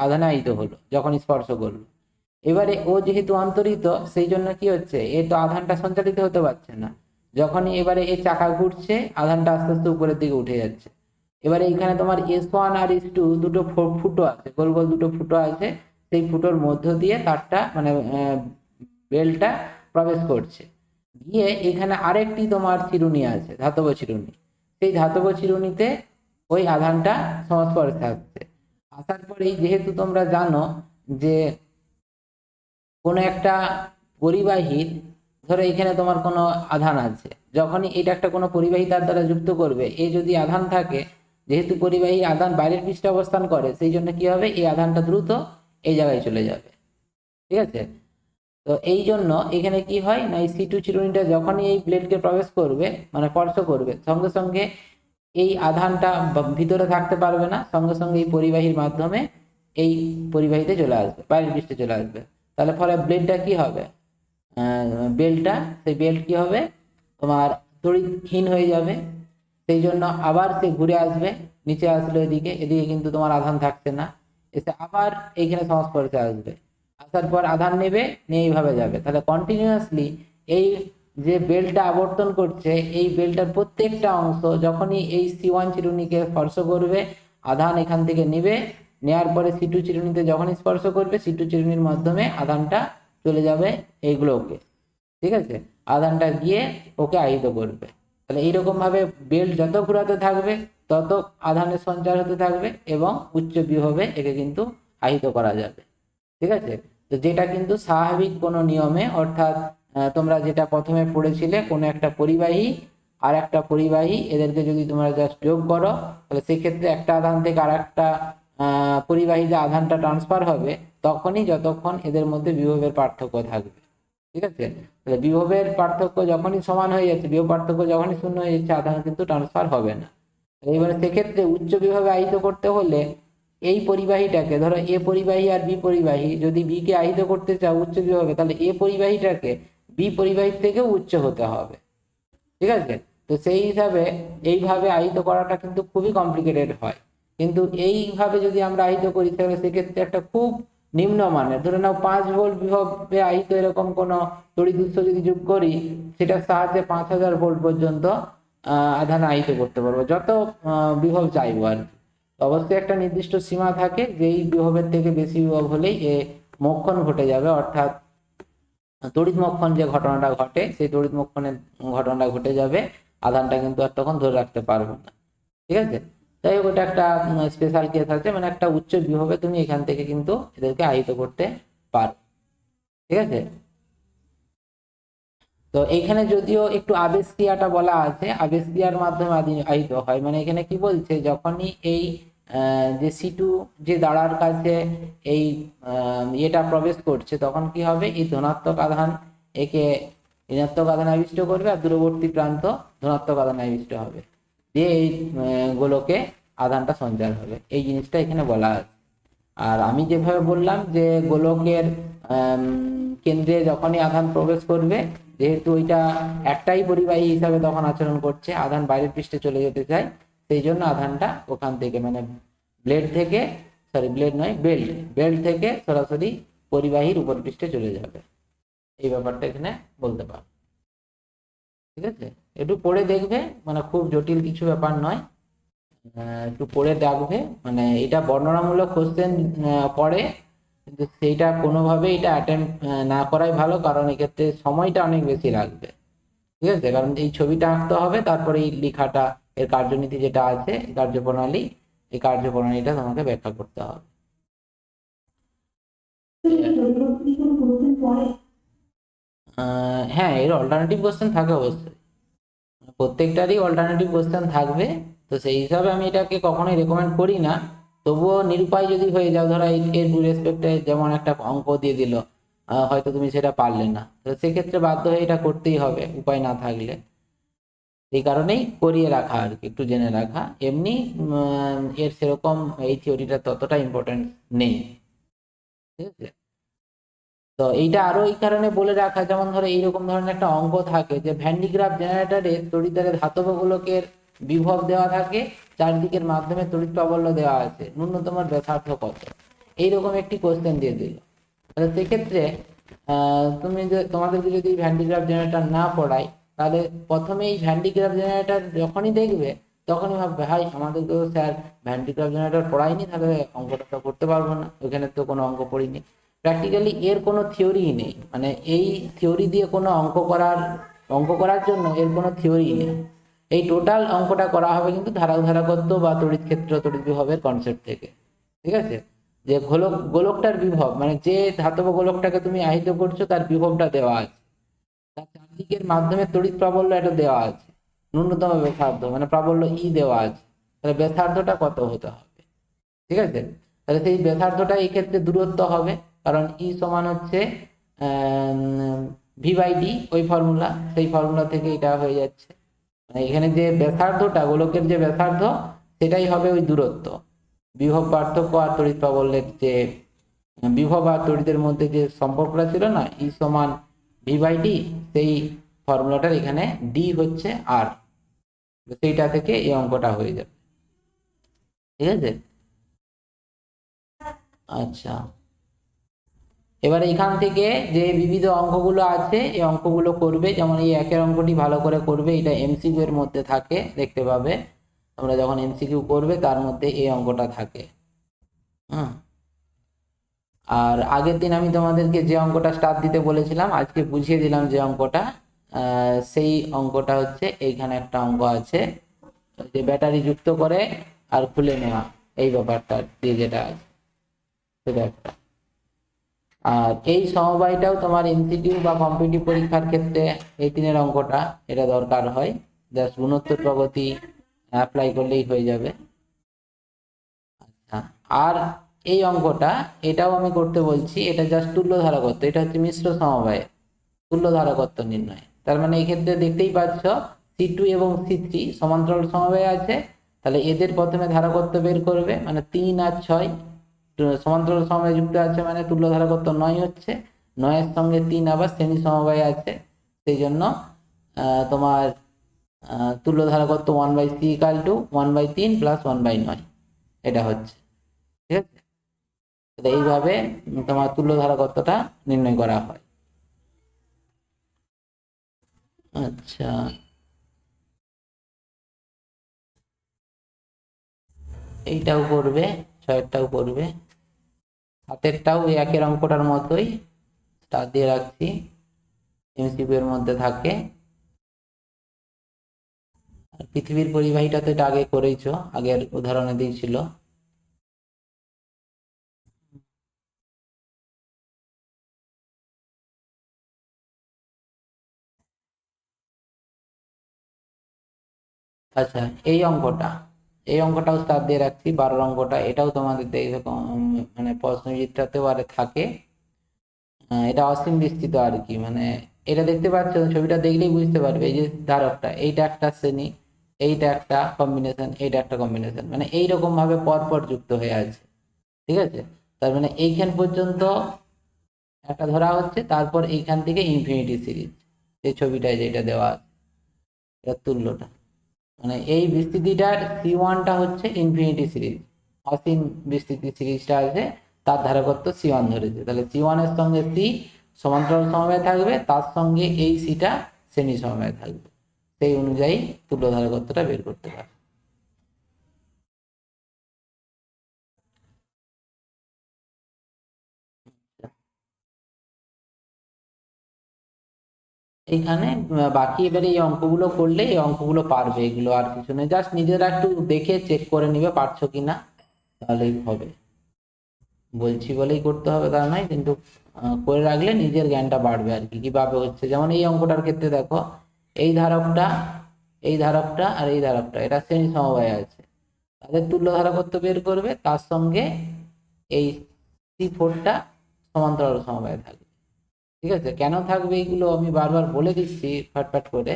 আধানে আহিত হলো যখন স্পর্শ করলো। এবারে ও যেহেতু অন্তরিত, সেই জন্য কি হচ্ছে, এ তো আধানটা সঞ্চালিত হতে পারছে না। যখনই এবারে এই চাকা ঘুরছে, আধানটা আস্তে আস্তে উপরের দিকে উঠে যাচ্ছে। এবারে এখানে তোমার S1 আর S2 দুটো ফুটো আছে, গোল গোল দুটো ফুটো আছে, সেই ফুটোর মধ্য দিয়ে তারটা মানে বেলটা প্রবেশ করছে। গিয়ে এখানে আরেকটি তোমার চিরুনি আছে, ধাতব চিরুনি, সেই ধাতব চিরুনিতে ওই আধানটা সংস্পর্শে আসছে। আসার পরেই যেহেতু তোমরা জানো যে কোনো একটা পরিবাহীর, ধরো এখানে তোমার কোনো আধান আছে, যখনই এটা একটা কোনো পরিবাহী তার দ্বারা যুক্ত করবে, এই যদি আধান থাকে, যেহেতু পরিবাহী আধান বাইরের পৃষ্ঠে অবস্থান করে, সেই জন্য কি হবে, এই আধানটা দ্রুত এই জায়গায় চলে যাবে। ঠিক আছে, তো এই জন্য এখানে কি হয় না, এই C2 চিরুনিটা যখনই এই ব্লেডকে প্রবেশ করবে মানে স্পর্শ করবে, সঙ্গে সঙ্গে এই আধানটা ভিতরে থাকতে পারবে না, সঙ্গে সঙ্গে এই পরিবাহীর মাধ্যমে এই পরিবাহীতে চলে আসবে, বাইরের পৃষ্ঠে চলে আসবে। তাহলে ফলে ব্লেডটা কি হবে, বেল্টটা, সেই বেল্ট কি হবে তোমার তড়িৎহীন হয়ে যাবে। সেই জন্য আবার সে ঘুরে আসবে, নিচে আসলো এদিকে, এদিকে কিন্তু তোমার আধান থাকছে না, এসে আবার এইখানে সংস্পর্শে আসবে, আসার পর আধান নেবে, নিয়ে এইভাবে যাবে। তাহলে কন্টিনিউয়াসলি এই যে বেল্টটা আবর্তন করছে, এই বেল্টটার প্রত্যেকটা অংশ যখনই এই C1 চিরুনিকে স্পর্শ করবে, আধান এখান থেকে নেবে, নেওয়ার পরে C2 চিরুনিতে যখন স্পর্শ করবে, C2 চিরুনির মাধ্যমে আধানটা চলে যাবে এইগুলোকে। ঠিক আছে, আধানটা গিয়ে ওকে আহিত করবে। তাহলে এইরকম ভাবে বেল্ট যত ঘুরাতে থাকবে, তত আধানের সঞ্চার হতে থাকবে এবং উচ্চ বিভবে একে কিন্তু আহিত করা যাবে। ঠিক আছে, তো যেটা কিন্তু স্বাভাবিক কোনো নিয়মে, অর্থাৎ তোমরা যেটা প্রথমে পড়েছিলে, কোনো একটা পরিবাহী আর একটা পরিবাহী, এদেরকে যদি তোমরা জাস্ট যোগ করো, তাহলে সেক্ষেত্রে একটা আধান থেকে আর একটা পরিবাহীতে আধানটা ট্রান্সফার হবে, তখনই যতক্ষণ এদের মধ্যে বিভবের পার্থক্য থাকবে। ঠিক আছে, তাহলে বিভবের পার্থক্য যখনই সমান হয়ে যাচ্ছে, বিভব পার্থক্য যখনই শূন্য হয়ে যাচ্ছে, আধান কিন্তু ট্রান্সফার হবে না। এবারে সেক্ষেত্রে উচ্চ বিভবে আহিত করতে হলে এই পরিবাহীটাকে, ধরো এ পরিবাহী আর বি পরিবাহী, যদি বি কে আহিত করতে চাও উচ্চ বিভবে, তাহলে এ পরিবাহীটাকে বি পরিবাহীর থেকেও উচ্চ হতে হবে। ঠিক আছে, তো সেই হিসাবে এইভাবে আহিত করাটা কিন্তু খুবই কমপ্লিকেটেড হয়। কিন্তু এইভাবে যদি আমরা আহিত করি, তাহলে সেক্ষেত্রে একটা খুব নিম্নমানের, ধরে নাও 5 ভোল্ট বিভবে আহিত এরকম কোনো তড়িৎ উৎস যদি যোগ করি, সেটার সাহায্যে 5000 ভোল্ট পর্যন্ত আধান আহিত করতে পারবো, যত বিভব চাইবো আর কি। অবশ্যই একটা নির্দিষ্ট সীমা থাকে, যেই বিভবের থেকে বেশি বিভব হলেই এ মোক্ষণ ঘটে যাবে, অর্থাৎ তড়িৎ মোক্ষণ যে ঘটনাটা ঘটে, সেই তড়িৎ মোক্ষণের ঘটনাটা ঘটে যাবে, আধানটা কিন্তু আর তখন ধরে রাখতে পারবো না। ঠিক আছে, তাই হোক, ওটা একটা স্পেশাল কেস আছে, মানে একটা উচ্চ বিভবে তুমি এখান থেকে কিন্তু এদেরকে আহিত করতে পারো। ঠিক আছে, তো এইখানে যদিও একটু আবেশ ক্রিয়াটা বলা আছে, আবেশ ক্রিয়ার মাধ্যমে আহিত হয়, মানে এখানে কি বলছে, যখনই এই যে C2 যে দাঁড়ার কাছে এই এটা প্রবেশ করছে, তখন কি হবে, এই ধনাত্মক আধান একে ঋণাত্মক আধান আবিষ্ট করবে, আর দূরবর্তী প্রান্ত ধনাত্মক আধান আবিষ্ট হবে, দিয়ে এই গোলকে আধানটা সঞ্চার হবে। এই জিনিসটা এখানে বলা আছে। আর আমি যেভাবে বললাম যে গোলকের কেন্দ্রে যখনই আধান প্রবেশ করবে, যেহেতু ওইটা একটাই পরিবাহী হিসাবে তখন আচরণ করছে, আধান বাইরের পৃষ্ঠে চলে যেতে চায়, সেই জন্য আধানটা ওখান থেকে মানে ব্লেড থেকে, সরি ব্লেড নয়, বেল্ট থেকে সরাসরি পরিবাহীর উপর পৃষ্ঠে চলে যাবে। এই ব্যাপারটা এখানে বলতে পারো। ঠিক আছে, একটু পড়ে দেখবে, মানে খুব জটিল কিছু ব্যাপার নয়, একটু পড়ে দেখবে, মানে এটা বর্ণনামূলক কোশ্চেন পড়ে, কিন্তু সেইটা কোনোভাবেই এটা অ্যাটেম্প না করাই ভালো, কারণ এক্ষেত্রে সময়টা অনেক বেশি লাগবে। ঠিক আছে, কারণ এই ছবিটা আঁকতে হবে, তারপরে এই লেখাটা, এর কার্যনীতি যেটা আছে, কার্যপ্রণালী, এই কার্যপ্রণালীটা তোমাকে ব্যাখ্যা করতে হবে। হ্যাঁ, এর অল্টারনেটিভ কোশ্চেন থাকে অবশ্যই, প্রত্যেকটারই অল্টারনেটিভ কোশ্চেন থাকবে। তো সেই হিসাবে আমি এটাকে কখনোই রেকমেন্ড করি না, তবুও নিরুপায় যদি হয়ে যাও, ধরো এর রেসপেক্টে যেমন একটা অঙ্ক দিয়ে দিল, হয়তো তুমি সেটা পারলে না, তো সেক্ষেত্রে বাধ্য হয়ে এটা করতেই হবে, উপায় না থাকলে। এই কারণেই করিয়ে রাখা আর কি, একটু জেনে রাখা। এমনি এর সেরকম এই থিওরিটা ততটা ইম্পর্টেন্ট নেই, ঠিক আছে। তো এইটা আরো এই কারণে বলে রাখা, যেমন ধরো এইরকম ধরনের একটা অঙ্ক থাকে যে ভ্যান ডি গ্রাফ জেনারেটরে তড়িৎদ্বারের ধাতব গোলকের বিভব দেওয়া থাকে, চারদিকের মাধ্যমে তড়িৎ প্রাবল্য দেওয়া আছে, ন্যূনতম ব্যাসার্ধ কত, এইরকম একটি কোশ্চেন দিয়ে দিল। তাহলে সেক্ষেত্রে তুমি যে তোমাদেরকে যদি ভ্যান ডি গ্রাফ জেনারেটর না পড়াই, তাহলে প্রথমেই ভ্যান ডি গ্রাফ জেনারেটর যখনই দেখবে তখনই ভাববে ভাই আমাদের তো sir Van de Graaff generator পড়ায়নি, তাহলে অঙ্কটা তো করতে পারবো না, ওখানে তো কোনো অঙ্ক পড়িনি। প্র্যাকটিক্যালি এর কোনো থিওরি নেই, মানে এই থিওরি দিয়ে কোনো অঙ্ক করার জন্য এর কোনো থিওরি নেই। এই টোটাল অঙ্কটা করা হবে কিন্তু ধারকত্ব বা তড়িৎ ক্ষেত্র তড়িৎ বিভবের কনসেপ্ট থেকে, ঠিক আছে। যে গোলকটার বিভব মানে যে ধাতব গোলকটাকে তুমি আহিত করছো তার বিভবটা দেওয়া আছে, তার চারদিকের মাধ্যমে তড়িৎ প্রাবল্য এটা দেওয়া আছে, ন্যূনতম ব্যাসার্ধ মানে প্রাবল্য ই দেওয়া আছে, তাহলে ব্যাসার্ধটা কত হতে হবে, ঠিক আছে। তাহলে সেই ব্যাসার্ধটা এই ক্ষেত্রে দূরত্ব হবে, কারণ ই সমান হচ্ছে ভি বাই ডি, ওই ফর্মুলা, সেই ফর্মুলা থেকে এটা হয়ে যাচ্ছে। মানে এখানে যে ব্যাসার্ধটা গোলকের যে ব্যাসার্ধ সেটাই হবে ওই দূরত্ব। বিভব পার্থক্য আর তড়িৎ প্রাবল্যের যে বিভব আর তড়িতের মধ্যে যে সম্পর্কটা ছিল না, ই সমান ভি বাই ডি, সেই ফর্মুলাটার এখানে ডি হচ্ছে আর, সেইটা থেকে এই অঙ্কটা হয়ে যাবে, ঠিক আছে। আচ্ছা, এবার এখান থেকে যে বিবিধ অঙ্কগুলো আছে এই অঙ্কগুলো করবে, যেমন এই একের অঙ্কটি ভালো করে করবে, এটা এমসিকিউ এর মধ্যে থাকে, দেখতে পাবে তোমরা যখন এমসিকিউ করবে তার মধ্যে এই অঙ্কটা থাকে। হুম, আর আগের দিন আমি তোমাদেরকে যে অঙ্কটা স্টার্ট দিতে বলেছিলাম আজকে বুঝিয়ে দিলাম যে অঙ্কটা, সেই অঙ্কটা হচ্ছে এইখানে একটা অঙ্ক আছে, যে ব্যাটারি যুক্ত করে আর খুলে নেওয়া, এই ব্যাপারটা দিয়ে যেটা আছে সেটা একটা। আর এই সমবায়টাও তোমার এমসিকিউ বা কম্পিটিটিভ পরীক্ষার ক্ষেত্রে এই তিনের অঙ্কটা এটা দরকার হয়, জাস্ট গুণোত্তর প্রগতি অ্যাপ্লাই করলেই হয়ে যাবে। আচ্ছা, আর এই অঙ্কটা এটাও আমি করতে বলছি, এটা জাস্ট তুল্য ধারকত্ব, এটা হচ্ছে মিশ্র সমবায়ে তুল্য ধারকত্ব নির্ণয়। তার মানে এই ক্ষেত্রে দেখতেই পাচ্ছ C2 এবং C3 সমান্তরাল সমবায়ে আছে, তাহলে এদের প্রথমে ধারকত্ব বের করবে, মানে 3 আর 6 সমান্তরাল সমবায়ে যুক্ত আছে, মানে তুল্য ধারকত্ব 9 হচ্ছে, 9 এর সঙ্গে 3 আবার শ্রেণী সমবায়ে আছে, সেই জন্য তোমার তুল্য ধারকত্ব 1/c ইকাল টু 1/3 প্লাস 1/9 এটা হচ্ছে, ঠিক আছে। এইভাবে তোমার তুল্য ধারকত্বটা নির্ণয় করা হয়। আচ্ছা, এইটাও করবে, 6টাও করবে, 7টাও ওই একের অঙ্কটার মতোই স্টার দিয়ে রাখছি, এমসিকিউ এর মধ্যে থাকে। পৃথিবীর পরিবাহীটা তো এটা আগে করেইছো, আগের উদাহরণে দিয়েছিল। আচ্ছা, এই অঙ্কটাও স্টার দিয়ে রাখছি, 12 অঙ্কটা, এটাও তোমাদের মানে প্রশ্নবিদটাতেও আর থাকে। এটা অসীম বিস্তৃত আর কি, মানে এটা দেখতে পাচ্ছ, ছবিটা দেখলেই বুঝতে পারবে, এই যে ধারকটা এইটা একটা শ্রেণী, এইটা একটা কম্বিনেশন, এইটা একটা কম্বিনেশন, মানে এইরকম ভাবে পরপর যুক্ত হয়ে আছে, ঠিক আছে। তার মানে এইখান পর্যন্ত একটা ধরা হচ্ছে, তারপর এইখান থেকে ইনফিনিটি সিরিজ, এই ছবিটায় যেটা দেওয়া আছে এটা তুল্যটা, মানে এই বিস্তৃতিটার C1টা হচ্ছে ইনফিনিটি সিরিজ, অসীম বিস্তৃতি সিরিজটা আছে, তার ধারকত্ব C1 ধরেছে, তাহলে C1 এর সঙ্গে C সমান্তরাল সমবায় থাকবে, তার সঙ্গে এই সিটা শ্রেণী সমবায় থাকবে, সেই অনুযায়ী তুল্য ধারকত্বটা বের করতে পারে। এইখানে বাকি এবারে এই অঙ্কগুলো করলে এই অঙ্কগুলো পারবে, এগুলো আর কিছু নেই, জাস্ট নিজেরা একটু দেখে চেক করে নিবে পারছো কিনা, তাহলেই হবে। বলছি বলেই করতে হবে তা নয়, কিন্তু করে রাখলে নিজের জ্ঞানটা বাড়বে আর কি, কিভাবে হচ্ছে। যেমন এই অঙ্কটার ক্ষেত্রে দেখো, এই ধারকটা, এই ধারকটা আর এই ধারকটা এটা শ্রেণী সমবায়ে আছে, তাদের তুল্য ধারকত্ব বের করবে, তার সঙ্গে এই C4টা সমান্তরাল সমবায়ে থাকবে, ঠিক আছে। কেন থাকবে এইগুলো আমি বারবার বলে দিচ্ছি ফ্যাট করে,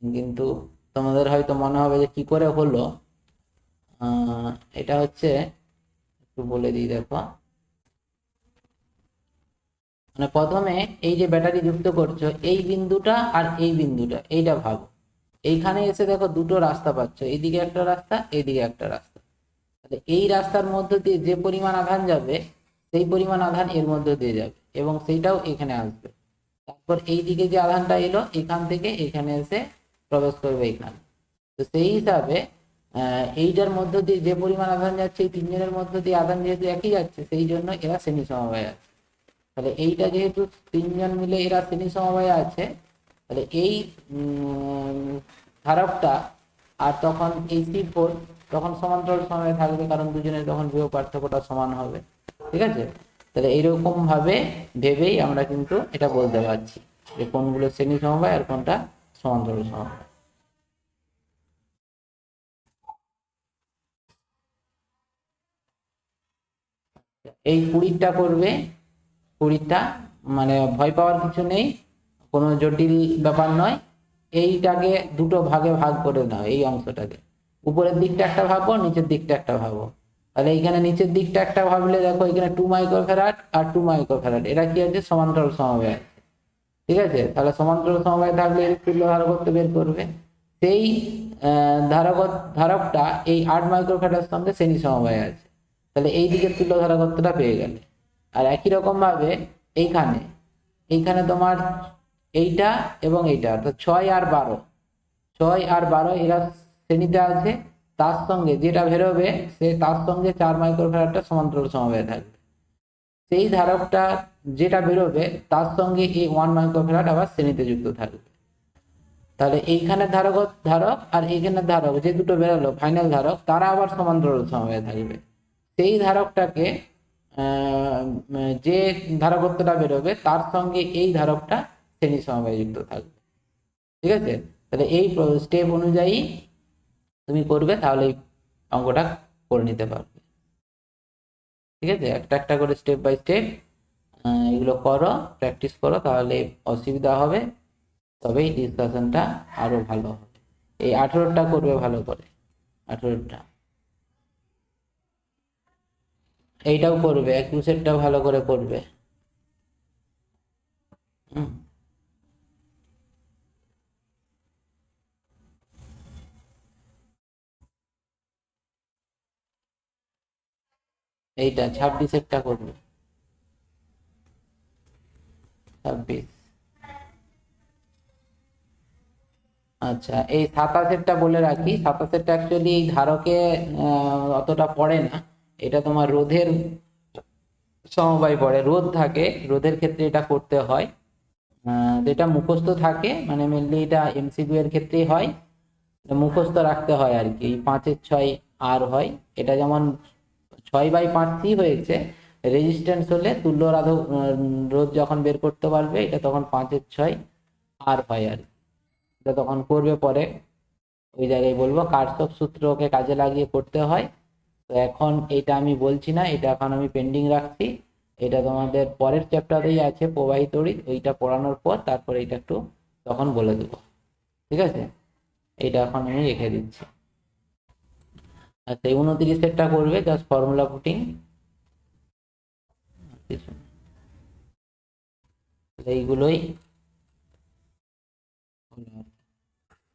কিন্তু তোমাদের হয়তো মনে হবে যে কি করে হলো। এটা হচ্ছে, একটু বলে দিই দেখো, মানে প্রথমে এই যে ব্যাটারি যুক্ত করছো এই বিন্দুটা আর এই বিন্দুটা, এইটা ভাবো, এইখানে এসে দেখো দুটো রাস্তা পাচ্ছ, এইদিকে একটা রাস্তা, এইদিকে একটা রাস্তা। তাহলে এই রাস্তার মধ্যে দিয়ে যে পরিমাণ আধান যাবে সেই পরিমাণ আধান এর মধ্যে দিয়ে যাবে এবং সেইটাও এখানে আসবে। তারপর এই দিকে যে আধানটা এলো এখান থেকে এখানে এসে প্রবেশ করবে এখানে। তো সেই হিসাবে এইটার মধ্য দিয়ে যে পরিমাণ আধান যাচ্ছে এই তিনজনের মধ্য দিয়ে আধান যেহেতু একই যাচ্ছে সেই জন্য এরা শ্রেণী সমবায় আছে। তাহলে এইটা যেহেতু তিনজন মিলে এরা শ্রেণী সমবায় আছে, তাহলে এই ধারকটা আর তখন এই C4 তখন সমান্তরাল সমবায় থাকবে, কারণ দুজনের তখন বিভব পার্থক্যটা সমান হবে। ঠিক আছে, তাহলে এইরকম ভাবে ভেবেই আমরা কিন্তু এটা বলতে পারছি যে কোনগুলো শ্রেণী সমবায় আর কোনটা সমান্তরাল সমবায়। এই 20টা করবে, 20টা, মানে ভয় পাওয়ার কিছু নেই, কোনো জটিল ব্যাপার নয়। এইটাকে দুটো ভাগে ভাগ করে নাও, এই অংশটাকে উপরের দিকটা একটা ভাবো, নিচের দিকটা একটা ভাবো। তাহলে এইখানে নিচের দিকটা একটা ভাবলে দেখো এখানে 2 মাইক্রোফ্যারাড আর 2 মাইক্রোফ্যারাড, এটা কি আছে, সমান্তরাল সমবায় আছে। ঠিক আছে, তাহলে সমান্তরাল সমবায় থাকলে এর তুল্য ধারকত্ব বের করবে। সেই ধারক ধারকটা এই 8 মাইক্রোফ্যারাডের সঙ্গে শ্রেণী সমবায় আছে, তাহলে এই দিকের তুল্য ধারকত্বটা পেয়ে গেলে। আর একই রকম ভাবে এইখানে এইখানে তোমার এইটা এবং এইটা অর্থাৎ 6 আর 12, 6 আর 12 এরা শ্রেণীতে আছে, তার সঙ্গে যেটা বেরোবে সে তার সঙ্গে 4 মাইক্রোফ্যারাডটা সমান্তরাল সমবায় থাকবে। সেই ধারকটা যেটা বেরোবে তার সঙ্গে এই 1 মাইক্রোফ্যারাড আবার শ্রেণীতে যুক্ত থাকবে। তাহলে এইখানে ধারক ধারক আর এইখানে ধারক যে দুটো বেরোলো ফাইনাল ধারক তারা আবার সমান্তরাল সমবায়ে থাকবে। সেই ধারকটাকে যে ধারকত্বটা বেরোবে তার সঙ্গে এই ধারকটা শ্রেণী সমবায়ে যুক্ত থাকবে। ঠিক আছে, তাহলে এই স্টেপ অনুযায়ী তুমি করবে, তাহলে এই অঙ্কটা করে নিতে পারবে। ঠিক আছে, একটা একটা করে স্টেপ বাই স্টেপ এগুলো করো, প্র্যাকটিস করো, তাহলে অসুবিধা হবে, তবেই ডিসকাশনটা আরো ভালো হবে। এই 18টা করবে ভালো করে, 18টা। এইটাও করবে, 21এরটাও ভালো করে করবে। হুম, এইটা 26এরটা করবে, 26। আচ্ছা, এই 27এরটা বলে রাখি, 27এরটা অ্যাকচুয়ালি এই ধারকে অতটা পড়ে না, এটা তোমার রোধের সমবায় পড়ে, রোধ থাকে, রোধের ক্ষেত্রে এটা করতে হয়। যেটা মুখস্থ থাকে, মানে মেনলি এটা MCQ এর ক্ষেত্রেই হয়, মুখস্থ রাখতে হয় আর কি। 5-এর 6 আর হয়, এটা যেমন 6/5C হয়েছে, রেজিস্ট্যান্স হলে তুল্য রোধ যখন বের করতে পারবে এটা তখন 5-এর 6 আর হয় আর কি। এটা তখন করবে পরে, ওই জায়গায় বলবো কার্শফ সূত্রকে কাজে লাগিয়ে করতে হয়। তো এখন এটা আমি বলছি না, এটা এখন আমি পেন্ডিং রাখছি, এটা তোমাদের পরের চ্যাপ্টারেই আছে প্রবাহী তড়িৎ, ওইটা পড়ানোর পর তারপর এটা একটু তখন বলে দেবো। ঠিক আছে, এইটা এখন আমি রেখে দিচ্ছি। আচ্ছা, 29এরটা করবে জাস্ট ফর্মুলা পুটিং, এইগুলোই হলো।